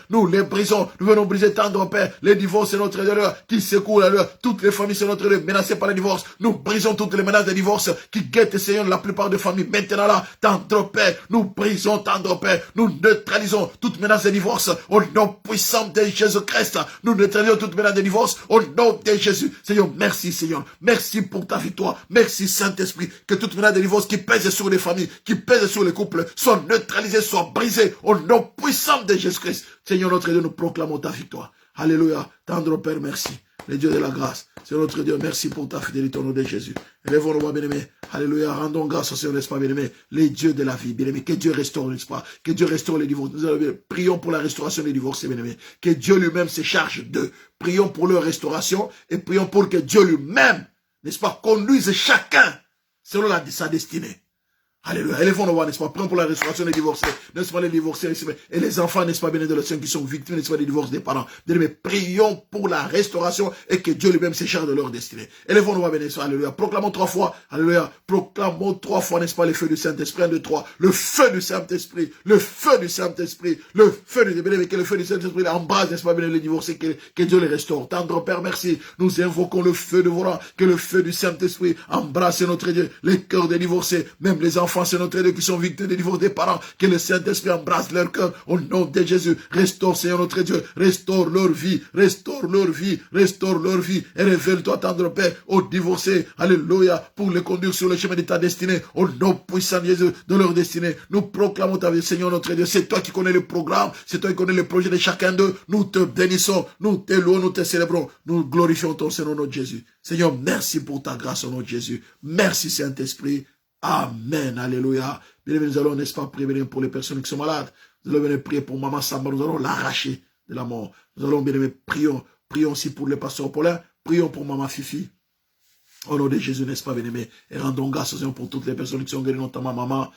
nous les brisons. Nous venons briser, tendre Père, les divorces, c'est notre Dieu qui secoue la leur. Toutes les familles, c'est notre Dieu menacées par le divorce. Nous brisons toutes les menaces de divorce qui guettent, Seigneur, la plupart des familles. Maintenant là, tendre Père, nous brisons, tendre Père, nous neutralisons toute menace de divorce au nom puissant de Jésus-Christ. Nous neutralisons toute menace de divorce au nom de Jésus. Seigneur, merci Seigneur. Merci pour ta victoire. Merci Saint-Esprit. Que toute menace de divorce qui pèse sur les familles, qui pèse sur les couples, soit neutralisée, soit brisée au nom puissant de Jésus-Christ. Seigneur notre Dieu, nous proclamons ta victoire. Alléluia. Tendre Père, merci. Le Dieu de la grâce, c'est notre Dieu. Merci pour ta fidélité au nom de Jésus. Élevons-nous, bien-aimés. Alléluia. Rendons grâce au Seigneur, n'est-ce pas, bien-aimés. Les dieux de la vie, bien-aimés. Que Dieu restaure, n'est-ce pas. Que Dieu restaure les divorces. Nous prions pour la restauration des divorces, bien-aimés. Que Dieu lui-même se charge d'eux. Prions pour leur restauration et prions pour que Dieu lui-même, n'est-ce pas, conduise chacun selon sa destinée. Alléluia. Élevons nos voix, n'est-ce pas? Prions pour la restauration des divorcés, n'est-ce pas, les divorcés, et les enfants, n'est-ce pas, bénis de la Seigneur, qui sont victimes, n'est-ce pas, des divorces des parents. Mais prions pour la restauration et que Dieu lui-même se charge de leur destinée. Élevons nos voix, bénis, alléluia. Proclamons 3 fois, alléluia. Proclamons 3 fois, n'est-ce pas, le feu du Saint-Esprit, 1, 2, 3. Le feu du Saint-Esprit, le feu du Saint-Esprit, le feu du Saint-Esprit, que le feu du Saint-Esprit embrase, n'est-ce pas, bénis les divorcés, que Dieu les restaure. Tendre Père, merci. Nous invoquons le feu de vos rangs, que le feu du Saint-Esprit embrasse notre Dieu, les cœurs des divorcés, même les enfants, c'est notre Dieu qui sont victimes des divorces des parents, que le Saint-Esprit embrasse leur cœur au nom de Jésus. Restaure, Seigneur notre Dieu, restaure leur vie, restaure leur vie, restaure leur vie, et révèle-toi, tendre Père, aux divorcés, alléluia, pour les conduire sur le chemin de ta destinée, au nom puissant de Jésus, de leur destinée. Nous proclamons ta vie, Seigneur notre Dieu, c'est toi qui connais le programme, c'est toi qui connais le projet de chacun d'eux. Nous te bénissons, nous te louons, nous te célébrons, nous glorifions ton Seigneur notre Jésus. Seigneur, merci pour ta grâce au nom de Jésus. Merci Saint-Esprit. Amen, alléluia. Bien, nous allons, n'est-ce pas, prier pour les personnes qui sont malades. Nous allons venir prier pour Maman Samba, nous allons l'arracher de la mort. Nous allons, bien aimé, prions aussi pour le pasteur Paulin, prions pour Maman Fifi. Au nom de Jésus, n'est-ce pas, bien aimé, et rendons grâce au Seigneur pour toutes les personnes qui sont guéries, notamment Maman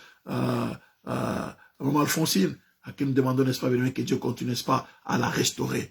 Alphonsine, à qui nous demandons, n'est-ce pas, bien aimé, que Dieu continue, n'est-ce pas, à la restaurer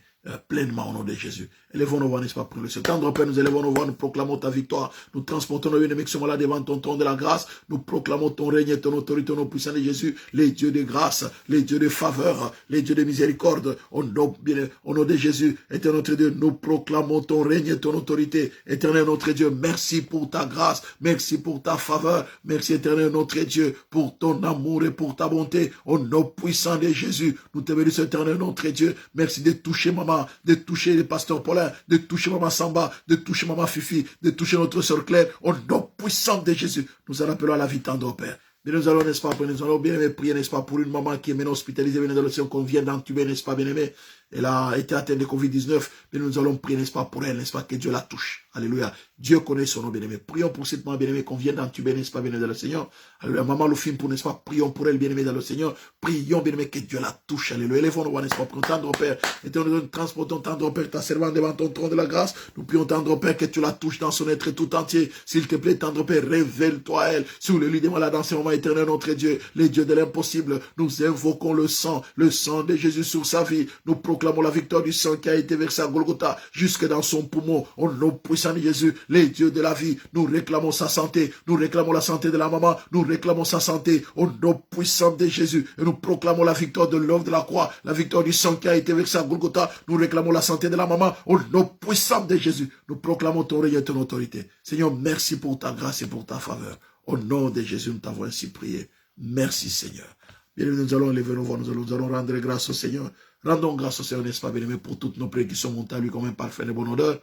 pleinement au nom de Jésus. Élevons nos voix, n'est-ce pas, pour le Seigneur. Tendre Père, nous élevons nos voix, nous proclamons ta victoire, nous transportons nos ennemis qui sont là devant ton trône de la grâce, nous proclamons ton règne et ton autorité au nom puissant de Jésus, les dieux de grâce, les dieux de faveur, les dieux de miséricorde, au nom de Jésus, éternel notre Dieu, nous proclamons ton règne et ton autorité, éternel notre Dieu, merci pour ta grâce, merci pour ta faveur, merci éternel notre Dieu, pour ton amour et pour ta bonté, au nom puissant de Jésus, nous te bénissons éternel notre Dieu, merci de toucher maman, de toucher le pasteur Paulin, de toucher Maman Samba, de toucher Maman Fifi, de toucher notre sœur Claire, au nom puissant de Jésus. Nous en appelons à la vie tendre, Père. Mais nous allons, n'est-ce pas, nous allons bien prier, n'est-ce pas, pour une maman qui est maintenant hospitalisée, bien dans le Seigneur, qu'on vient d'entuber, n'est-ce pas, bien aimé. Elle a été atteinte de Covid-19, mais nous allons prier, n'est-ce pas, pour elle, n'est-ce pas, que Dieu la touche. Alléluia. Dieu connaît son nom, bien-aimé. Prions pour cette maman, bien-aimé, qu'on vient d'entuber, n'est-ce pas, bien-aimé, dans le Seigneur. Alléluia. Maman Loufine, pour, n'est-ce pas, prions pour elle, bien-aimé, dans le Seigneur. Prions, bien-aimé, que Dieu la touche. Alléluia. Élevons-nous, n'est-ce pas, pour tendre Père. Et nous transportons, tendre Père, ta servante devant ton trône de la grâce. Nous prions, tendre Père, que tu la touches dans son être tout entier. S'il te plaît, tendre Père, révèle-toi à elle. Sur le lit des malades, dans ce moment éternel, notre Dieu, les dieux de l'impossible. Nous invoquons le sang de Jésus sur sa vie. Nous proclamons la victoire du sang qui a été versé à Golgotha, jusque dans son poumon. Au nom puissant de Jésus, les dieux de la vie, nous réclamons sa santé, nous réclamons la santé de la maman, nous réclamons sa santé, au nom puissant de Jésus, et nous proclamons la victoire de l'œuvre de la croix, la victoire du sang qui a été versé à Golgotha, nous réclamons la santé de la maman, au nom puissant de Jésus, nous proclamons ton règne et ton autorité. Seigneur, merci pour ta grâce et pour ta faveur. Au nom de Jésus, nous t'avons ainsi prié. Merci Seigneur. Bien, nous allons lever nos voix, nous allons rendre grâce au Seigneur. Rendons grâce au Seigneur, n'est-ce pas, bien-aimé, pour toutes nos prières qui sont montées à lui comme un parfait et bonne odeur.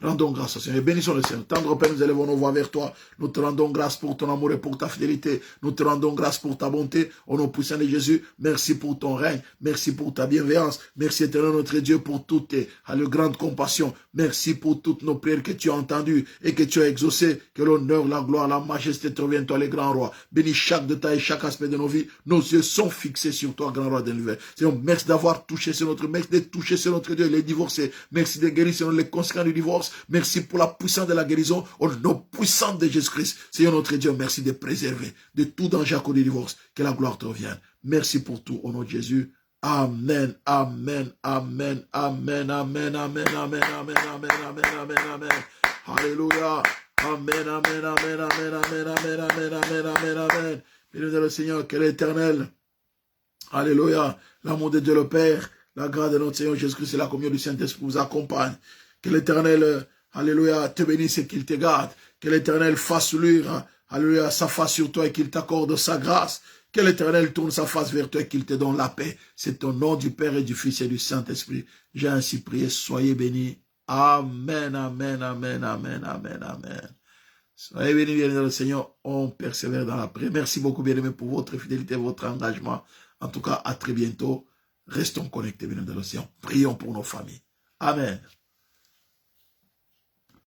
Rendons grâce au Seigneur. Bénissons le Seigneur. Tendre Père, nous élevons nos voix vers toi. Nous te rendons grâce pour ton amour et pour ta fidélité. Nous te rendons grâce pour ta bonté. Au nom puissant de Jésus, merci pour ton règne. Merci pour ta bienveillance. Merci éternel notre Dieu pour toute tes grandes compassions. Merci pour toutes nos prières que tu as entendues et que tu as exaucées. Que l'honneur, la gloire, la majesté te reviennent, toi les grands rois. Bénis chaque détail, chaque aspect de nos vies. Nos yeux sont fixés sur toi, grand roi de l'univers. Seigneur, merci d'avoir touché sur notre, merci de toucher sur notre Dieu les divorcés. Merci de guérir sur les conséquences du divorce. Merci pour la puissance de la guérison au nom puissant de Jésus-Christ. Seigneur notre Dieu, merci de préserver de tout danger à cause du divorce. Que la gloire te revienne. Merci pour tout au nom de Jésus. Amen, amen, amen, amen, amen, amen, amen, amen, amen, amen, amen, amen. Alléluia. Amen, amen, amen, amen, amen, amen, amen, amen, amen, amen. Béni le Seigneur, que l'Éternel Alléluia. L'amour de Dieu le Père, la grâce de notre Seigneur Jésus-Christ et la communion du Saint-Esprit vous accompagne. Que l'Éternel, alléluia, te bénisse et qu'il te garde. Que l'Éternel fasse luire, alléluia, sa face sur toi et qu'il t'accorde sa grâce. Que l'Éternel tourne sa face vers toi et qu'il te donne la paix. C'est au nom du Père et du Fils et du Saint-Esprit. J'ai ainsi prié. Soyez bénis. Amen, amen, amen, amen, amen, amen. Soyez bénis, bien-aimés dans le Seigneur. On persévère dans la prière. Merci beaucoup, bien-aimés, pour votre fidélité, votre engagement. En tout cas, à très bientôt. Restons connectés, bien-aimés dans le Seigneur. Prions pour nos familles. Amen.